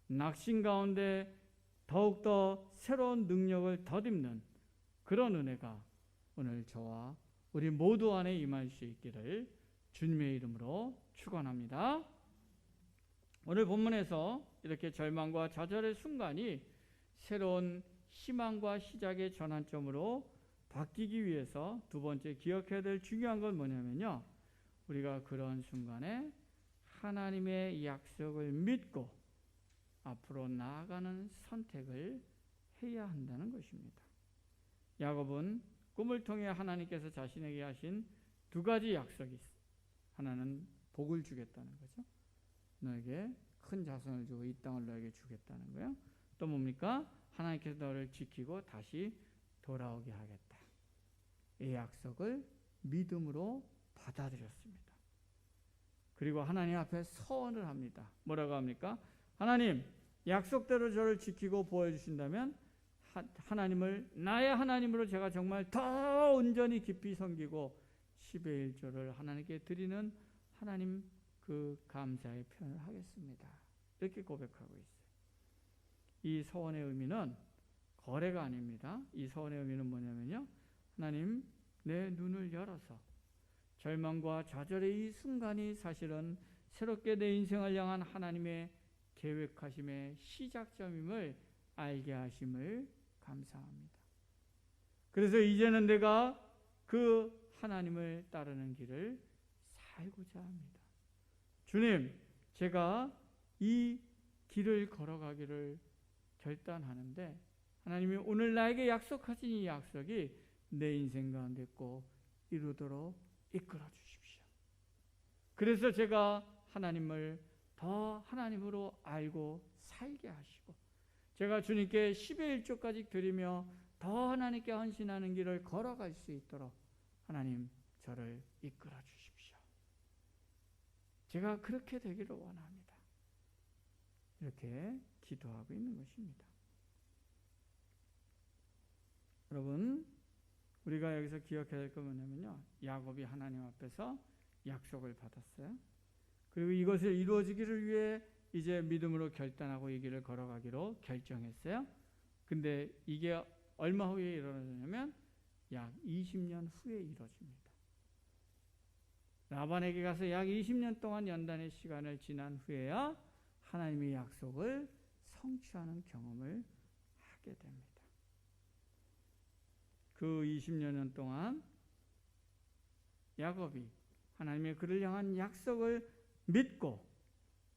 낙심 가운데 더욱더 새로운 능력을 덧입는 그런 은혜가 오늘 저와 우리 모두 안에 임할 수 있기를 주님의 이름으로 축원합니다. 오늘 본문에서 이렇게 절망과 좌절의 순간이 새로운 희망과 시작의 전환점으로 바뀌기 위해서 두 번째 기억해야 될 중요한 건 뭐냐면요, 우리가 그런 순간에 하나님의 약속을 믿고 앞으로 나아가는 선택을 해야 한다는 것입니다. 야곱은 꿈을 통해 하나님께서 자신에게 하신 두 가지 약속이 있어요. 하나는 복을 주겠다는 거죠. 너에게 큰 자손을 주고 이 땅을 너에게 주겠다는 거예요. 또 뭡니까? 하나님께서 너를 지키고 다시 돌아오게 하겠다. 이 약속을 믿음으로 받아들였습니다. 그리고 하나님 앞에 서원을 합니다. 뭐라고 합니까? 하나님, 약속대로 저를 지키고 보여주신다면 하나님을 나의 하나님으로 제가 정말 더 온전히 깊이 섬기고 10의 1조를 하나님께 드리는 하나님 그 감사의 표현을 하겠습니다. 이렇게 고백하고 있어요. 이 서원의 의미는 거래가 아닙니다. 이 서원의 의미는 뭐냐면요. 하나님, 내 눈을 열어서 절망과 좌절의 이 순간이 사실은 새롭게 내 인생을 향한 하나님의 계획하심의 시작점임을 알게 하심을 감사합니다. 그래서 이제는 내가 그 하나님을 따르는 길을 살고자 합니다. 주님, 제가 이 길을 걸어가기를 결단하는데 하나님이 오늘 나에게 약속하신 이 약속이 내 인생 가운데 꼭 이루도록 이끌어 주십시오. 그래서 제가 하나님을 더 하나님으로 알고 살게 하시고 제가 주님께 10의 1조까지 드리며 더 하나님께 헌신하는 길을 걸어갈 수 있도록 하나님 저를 이끌어 주십시오. 제가 그렇게 되기를 원합니다. 이렇게 기도하고 있는 것입니다. 여러분, 우리가 여기서 기억해야 될 건 뭐냐면요. 야곱이 하나님 앞에서 약속을 받았어요. 그리고 이것을 이루어지기를 위해 이제 믿음으로 결단하고 이 길을 걸어가기로 결정했어요. 근데 이게 얼마 후에 일어나냐면 약 20년 후에 이루어집니다. 라반에게 가서 약 20년 동안 연단의 시간을 지난 후에야 하나님의 약속을 성취하는 경험을 하게 됩니다. 그 20년 동안 야곱이 하나님의 그를 향한 약속을 믿고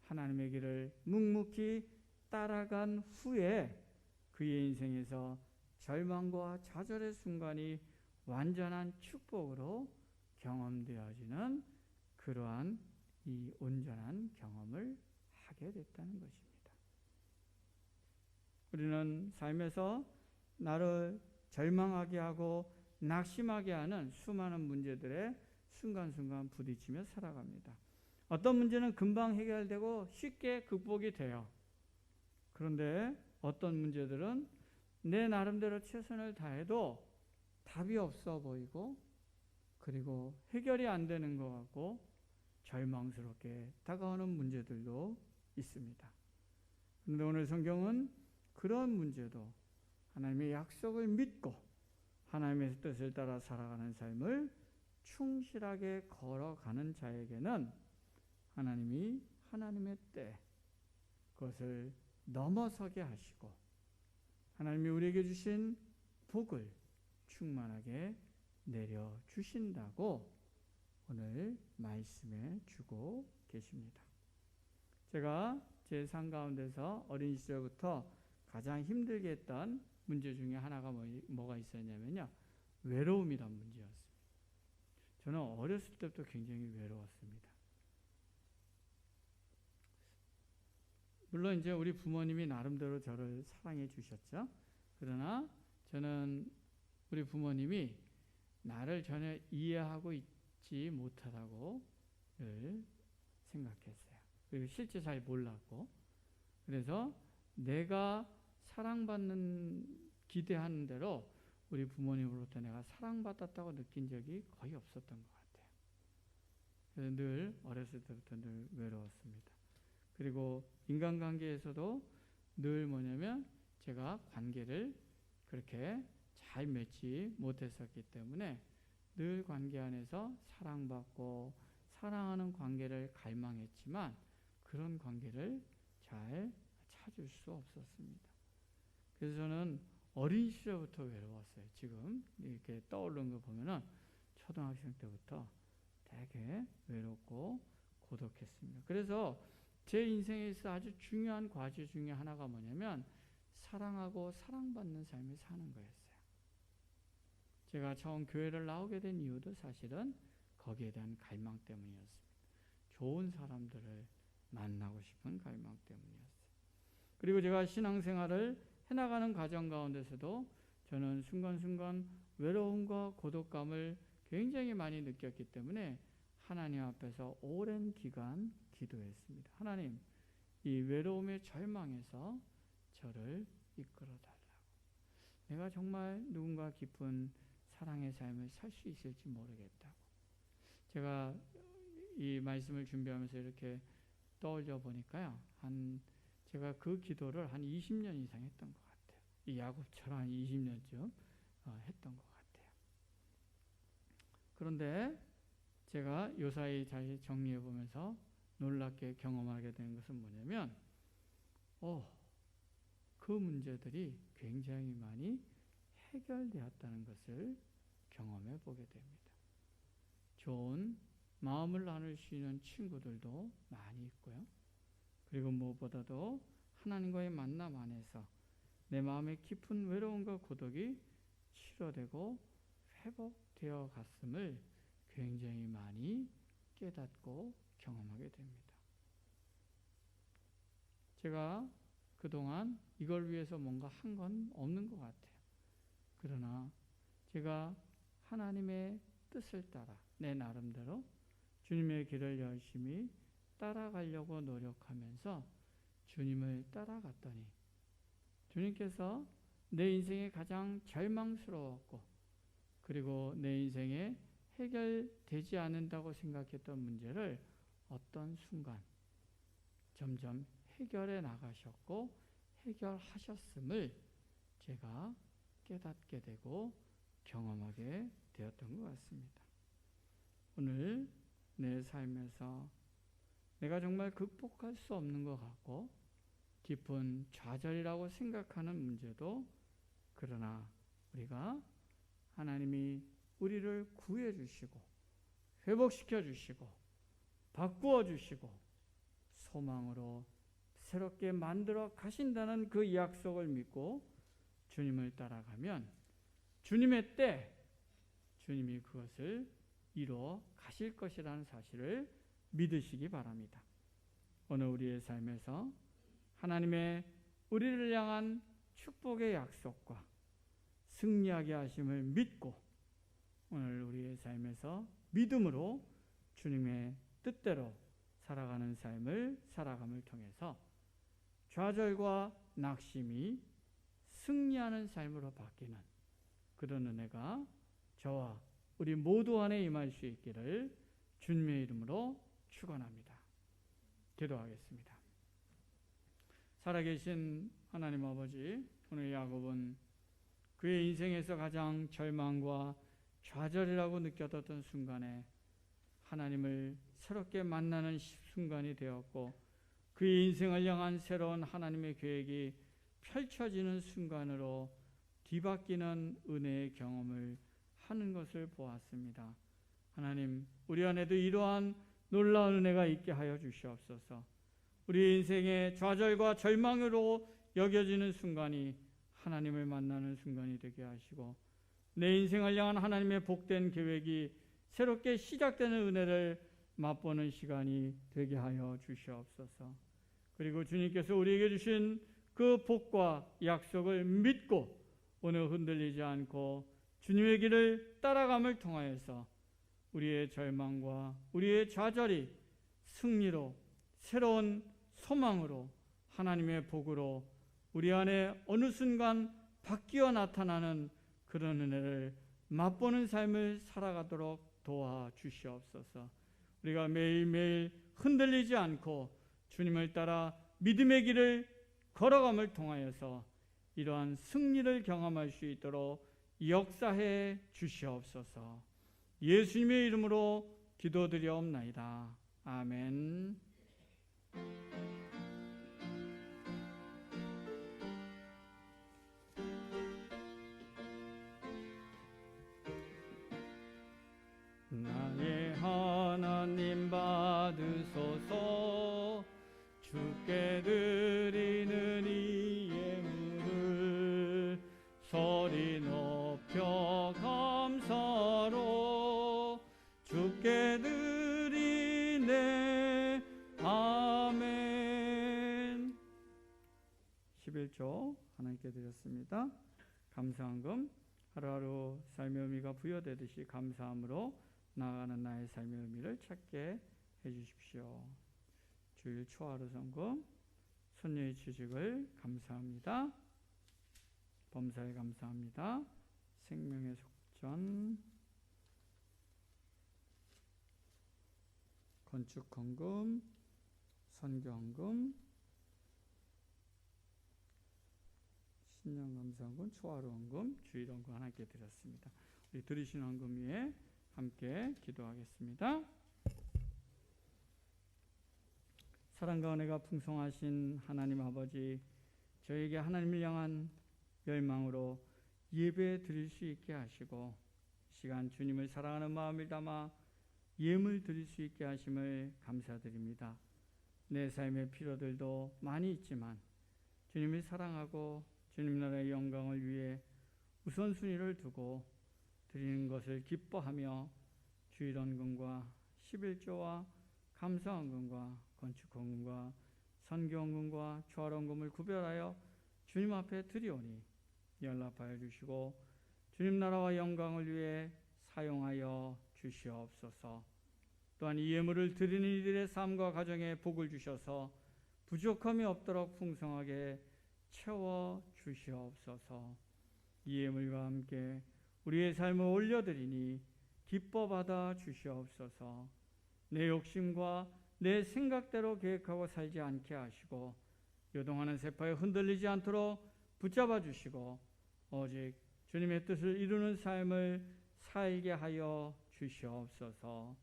하나님의 길을 묵묵히 따라간 후에 그의 인생에서 절망과 좌절의 순간이 완전한 축복으로 경험되어지는 그러한 이 온전한 경험을 하게 됐다는 것입니다. 우리는 삶에서 나를 절망하게 하고 낙심하게 하는 수많은 문제들에 순간순간 부딪히며 살아갑니다. 어떤 문제는 금방 해결되고 쉽게 극복이 돼요. 그런데 어떤 문제들은 내 나름대로 최선을 다해도 답이 없어 보이고 그리고 해결이 안 되는 것 같고 절망스럽게 다가오는 문제들도 있습니다. 그런데 오늘 성경은 그런 문제도 하나님의 약속을 믿고 하나님의 뜻을 따라 살아가는 삶을 충실하게 걸어가는 자에게는 하나님이 하나님의 때 그것을 넘어서게 하시고 하나님이 우리에게 주신 복을 충만하게 내려주신다고 오늘 말씀해 주고 계십니다. 제가 제 삶 가운데서 어린 시절부터 가장 힘들게 했던 문제 중에 하나가 뭐가 있었냐면요. 외로움이란 문제였습니다. 저는 어렸을 때부터 굉장히 외로웠습니다. 물론 이제 우리 부모님이 나름대로 저를 사랑해 주셨죠. 그러나 저는 우리 부모님이 나를 전혀 이해하고 있지 못하다고 늘 생각했어요. 그리고 실제 잘 몰랐고 그래서 내가 사랑받는 기대하는 대로 우리 부모님으로부터 내가 사랑받았다고 느낀 적이 거의 없었던 것 같아요. 그래서 늘 어렸을 때부터 늘 외로웠습니다. 그리고 인간관계에서도 늘 뭐냐면 제가 관계를 그렇게 잘 맺지 못했었기 때문에 늘 관계 안에서 사랑받고 사랑하는 관계를 갈망했지만 그런 관계를 잘 찾을 수 없었습니다. 그래서 저는 어린 시절부터 외로웠어요. 지금 이렇게 떠오르는 거 보면은 초등학생 때부터 되게 외롭고 고독했습니다. 그래서 제 인생에서 아주 중요한 과제 중에 하나가 뭐냐면 사랑하고 사랑받는 삶을 사는 거였어요. 제가 처음 교회를 나오게 된 이유도 사실은 거기에 대한 갈망 때문이었습니다. 좋은 사람들을 만나고 싶은 갈망 때문이었어요. 그리고 제가 신앙생활을 해나가는 과정 가운데서도 저는 순간순간 외로움과 고독감을 굉장히 많이 느꼈기 때문에 하나님 앞에서 오랜 기간 기도했습니다. 하나님, 이 외로움의 절망에서 저를 이끌어 달라고. 내가 정말 누군가 깊은 사랑의 삶을 살 수 있을지 모르겠다고. 제가 이 말씀을 준비하면서 이렇게 떠올려 보니까요, 제가 그 기도를 한 20년 이상 했던 것 같아요. 이 야곱처럼 한 20년쯤 했던 것 같아요. 그런데 제가 요사이 잘 정리해 보면서 놀랍게 경험하게 된 것은 뭐냐면, 그 문제들이 굉장히 많이 해결되었다는 것을 경험해 보게 됩니다. 좋은 마음을 나눌 수 있는 친구들도 많이 있고요. 그리고 무엇보다도 하나님과의 만남 안에서 내 마음의 깊은 외로움과 고독이 치료되고 회복되어 갔음을 굉장히 많이 깨닫고 경험하게 됩니다. 제가 그동안 이걸 위해서 뭔가 한 건 없는 것 같아요. 그러나 제가 하나님의 뜻을 따라 내 나름대로 주님의 길을 열심히 따라가려고 노력하면서 주님을 따라갔더니 주님께서 내 인생에 가장 절망스러웠고 그리고 내 인생에 해결되지 않는다고 생각했던 문제를 어떤 순간 점점 해결해 나가셨고 해결하셨음을 제가 깨닫게 되고 경험하게 되었던 것 같습니다. 오늘 내 삶에서 내가 정말 극복할 수 없는 것 같고 깊은 좌절이라고 생각하는 문제도, 그러나 우리가 하나님이 우리를 구해 주시고 회복시켜 주시고 바꾸어 주시고 소망으로 새롭게 만들어 가신다는 그 약속을 믿고 주님을 따라가면 주님의 때 주님이 그것을 이루어 가실 것이라는 사실을 믿으시기 바랍니다. 오늘 우리의 삶에서 하나님의 우리를 향한 축복의 약속과 승리하게 하심을 믿고 오늘 우리의 삶에서 믿음으로 주님의 뜻대로 살아가는 삶을 살아감을 통해서 좌절과 낙심이 승리하는 삶으로 바뀌는 그런 은혜가 저와 우리 모두 안에 임할 수 있기를 주님의 이름으로 축원합니다. 기도하겠습니다. 살아계신 하나님 아버지, 오늘 야곱은 그의 인생에서 가장 절망과 좌절이라고 느꼈던 순간에 하나님을 새롭게 만나는 순간이 되었고 그의 인생을 향한 새로운 하나님의 계획이 펼쳐지는 순간으로 뒤바뀌는 은혜의 경험을 하는 것을 보았습니다. 하나님, 우리 안에도 이러한 놀라운 은혜가 있게 하여 주시옵소서. 우리 인생의 좌절과 절망으로 여겨지는 순간이 하나님을 만나는 순간이 되게 하시고 내 인생을 향한 하나님의 복된 계획이 새롭게 시작되는 은혜를 맛보는 시간이 되게 하여 주시옵소서. 그리고 주님께서 우리에게 주신 그 복과 약속을 믿고 오늘 흔들리지 않고 주님의 길을 따라감을 통하여서 우리의 절망과 우리의 좌절이 승리로 새로운 소망으로 하나님의 복으로 우리 안에 어느 순간 바뀌어 나타나는 그런 은혜를 맛보는 삶을 살아가도록 도와주시옵소서. 우리가 매일매일 흔들리지 않고 주님을 따라 믿음의 길을 걸어감을 통하여서 이러한 승리를 경험할 수 있도록 역사해 주시옵소서. 예수님의 이름으로 기도드리옵나이다. 아멘. 나의 하나님 받으소서. 주께 드리는 이 예물을 소리 높여 11조 하나님께 드렸습니다. 감사한금 하루하루 삶의 의미가 부여되듯이 감사함으로 나아가는 나의 삶의 의미를 찾게 해주십시오. 주일 초하루 성금 손녀의 취직을 감사합니다. 범사에 감사합니다. 생명의 속전 건축헌금 선교헌금 신년감사헌금 초하루헌금 주일헌금 하나님께 드렸습니다. 우리 드리신 헌금 위에 함께 기도하겠습니다. 사랑과 은혜가 풍성하신 하나님 아버지, 저에게 하나님을 향한 열망으로 예배 드릴 수 있게 하시고 시간 주님을 사랑하는 마음을 담아 예물 드릴 수 있게 하심을 감사드립니다. 내 삶의 필요들도 많이 있지만 주님을 사랑하고 주님 나라의 영광을 위해 우선순위를 두고 드리는 것을 기뻐하며 주일헌금과 11조와 감사헌금과 건축헌금과 선교헌금과 초하루헌금을 구별하여 주님 앞에 드리오니 연락하여 주시고 주님 나라와 영광을 위해 사용하여 주시옵소서. 또한 이 예물을 드리는 이들의 삶과 가정에 복을 주셔서 부족함이 없도록 풍성하게 채워 주시옵소서. 이 예물과 함께 우리의 삶을 올려드리니 기뻐 받아 주시옵소서. 내 욕심과 내 생각대로 계획하고 살지 않게 하시고 요동하는 세파에 흔들리지 않도록 붙잡아 주시고 오직 주님의 뜻을 이루는 삶을 살게 하여 주시옵소서.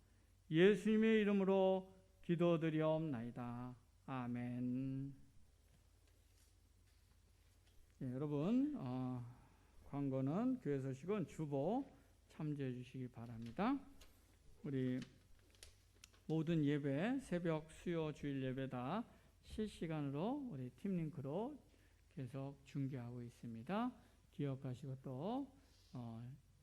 예수님의 이름으로 기도드리옵나이다. 아멘. 예, 여러분 광고는 교회 소식은 주보 참조해 주시기 바랍니다. 우리 모든 예배, 새벽, 수요, 주일 예배 다 실시간으로 우리 팀링크로 계속 중계하고 있습니다. 기억하시고 또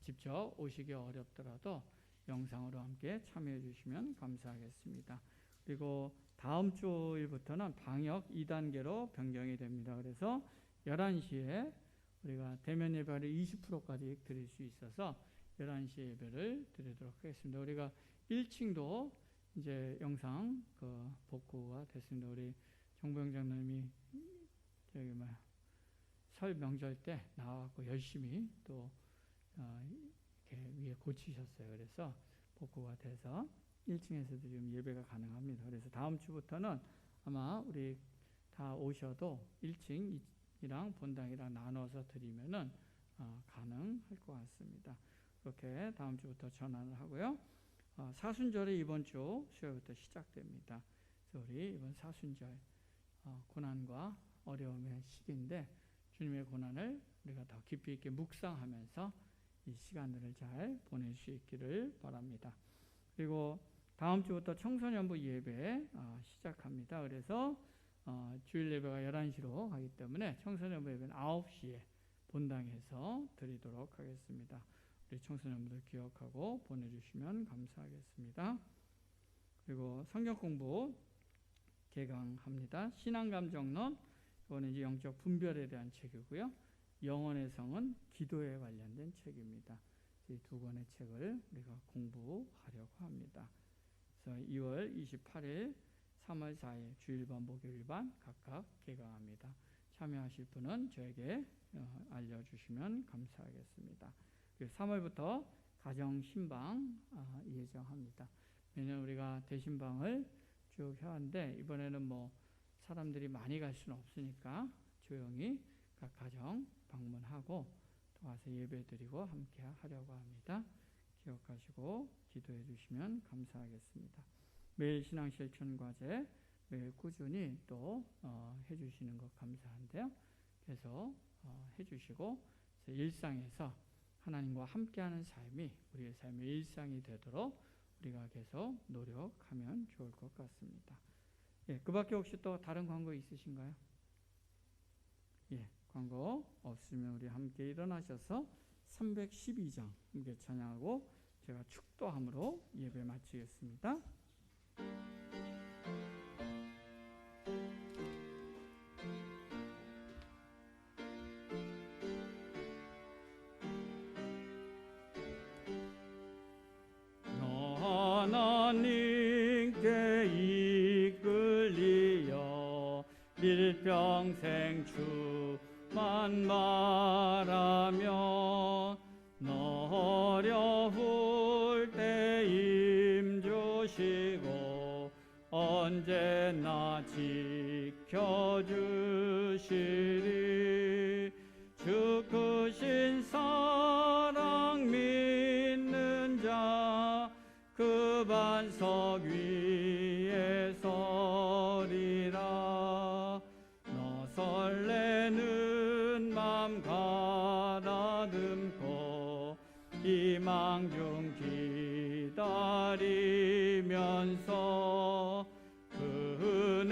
직접 오시기 어렵더라도 영상으로 함께 참여해 주시면 감사하겠습니다. 그리고 다음 주일부터는 방역 2단계로 변경이 됩니다. 그래서 11시에 우리가 대면 예배를 20%까지 드릴 수 있어서 11시 예배를 드리도록 하겠습니다. 우리가 1층도 이제 영상 복구가 됐습니다. 우리 정보영 장로님이 설 명절 때 나와서 열심히 또 이렇게 위에 고치셨어요. 그래서 복구가 돼서 1층에서도 지금 예배가 가능합니다. 그래서 다음 주부터는 아마 우리 다 오셔도 1층이랑 본당이랑 나눠서 드리면은 가능할 것 같습니다. 그렇게 다음 주부터 전환을 하고요. 사순절이 이번 주 수요일부터 시작됩니다. 그래서 우리 이번 사순절 고난과 어려움의 시기인데 주님의 고난을 우리가 더 깊이 있게 묵상하면서 이 시간들을 잘 보낼 수 있기를 바랍니다. 그리고 다음 주부터 청소년부 예배 시작합니다. 그래서 주일 예배가 11시로 가기 때문에 청소년부 예배는 9시에 본당에서 드리도록 하겠습니다. 우리 청소년분들 기억하고 보내주시면 감사하겠습니다. 그리고 성경 공부 개강합니다. 신앙감정론, 이거는 이제 영적 분별에 대한 책이고요. 영혼의 성은 기도에 관련된 책입니다. 이 두 권의 책을 우리가 공부하려고 합니다. 그래서 2월 28일, 3월 4일 주일반, 목요일반 각각 개강합니다. 참여하실 분은 저에게 알려주시면 감사하겠습니다. 3월부터 가정 신방 예정합니다. 매년 우리가 대신방을 쭉 해왔는데 이번에는 사람들이 많이 갈 수는 없으니까 조용히 각 가정 방문하고 또 와서 예배드리고 함께 하려고 합니다. 기억하시고 기도해 주시면 감사하겠습니다. 매일 신앙실천 과제 매일 꾸준히 또 해주시는 것 감사한데요. 계속 해주시고 일상에서 하나님과 함께하는 삶이 우리의 삶의 일상이 되도록 우리가 계속 노력하면 좋을 것 같습니다. 예, 그 밖에 혹시 또 다른 광고 있으신가요? 예, 광고 없으면 우리 함께 일어나셔서 312장 함께 찬양하고 제가 축도함으로 예배 마치겠습니다. 평생 주만 바라며 어려울 때 임주시고 언제나 지켜주시리. 주 크신 사랑 믿는 자 그 반석 위에 서리라. 너 설레는 맘 가다듬고 희망 중 기다리면서 그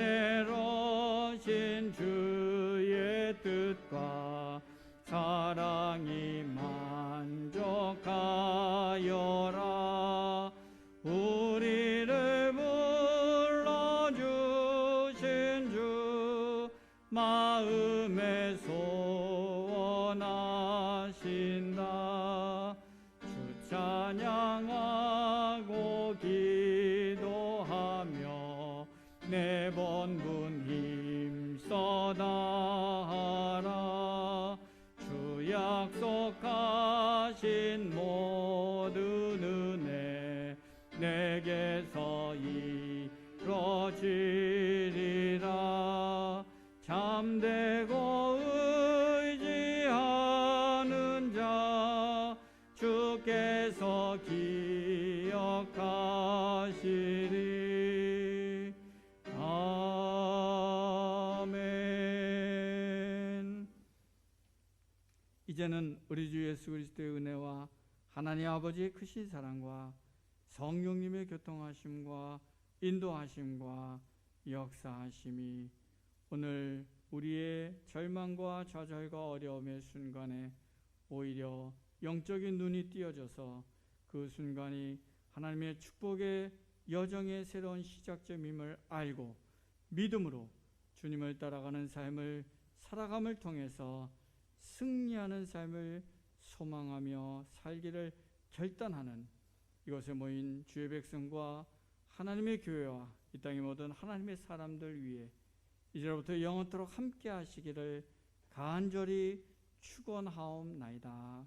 은혜로신 주의 뜻과 사랑이 만족하여라. 우리를 불러주신 주 마음에 소원하신다. 주 찬양하고 기도하며 내 본분 힘써 다하라. 주 약속하신 모든 은혜 내게서 이루어지리라. 잠되고 의지하는 자 주께서 기억하시리. 아멘. 이제는 우리 주 예수 그리스도의 은혜와 하나님 아버지의 크신 사랑과 성령님의 교통하심과 인도하심과 역사하심이 오늘 우리의 절망과 좌절과 어려움의 순간에 오히려 영적인 눈이 띄어져서 그 순간이 하나님의 축복의 여정의 새로운 시작점임을 알고 믿음으로 주님을 따라가는 삶을 살아감을 통해서 승리하는 삶을 소망하며 살기를 결단하는 이곳에 모인 주의 백성과 하나님의 교회와 이 땅의 모든 하나님의 사람들 위해 이제로부터 영원토록 함께 하시기를 간절히 축원하옵나이다.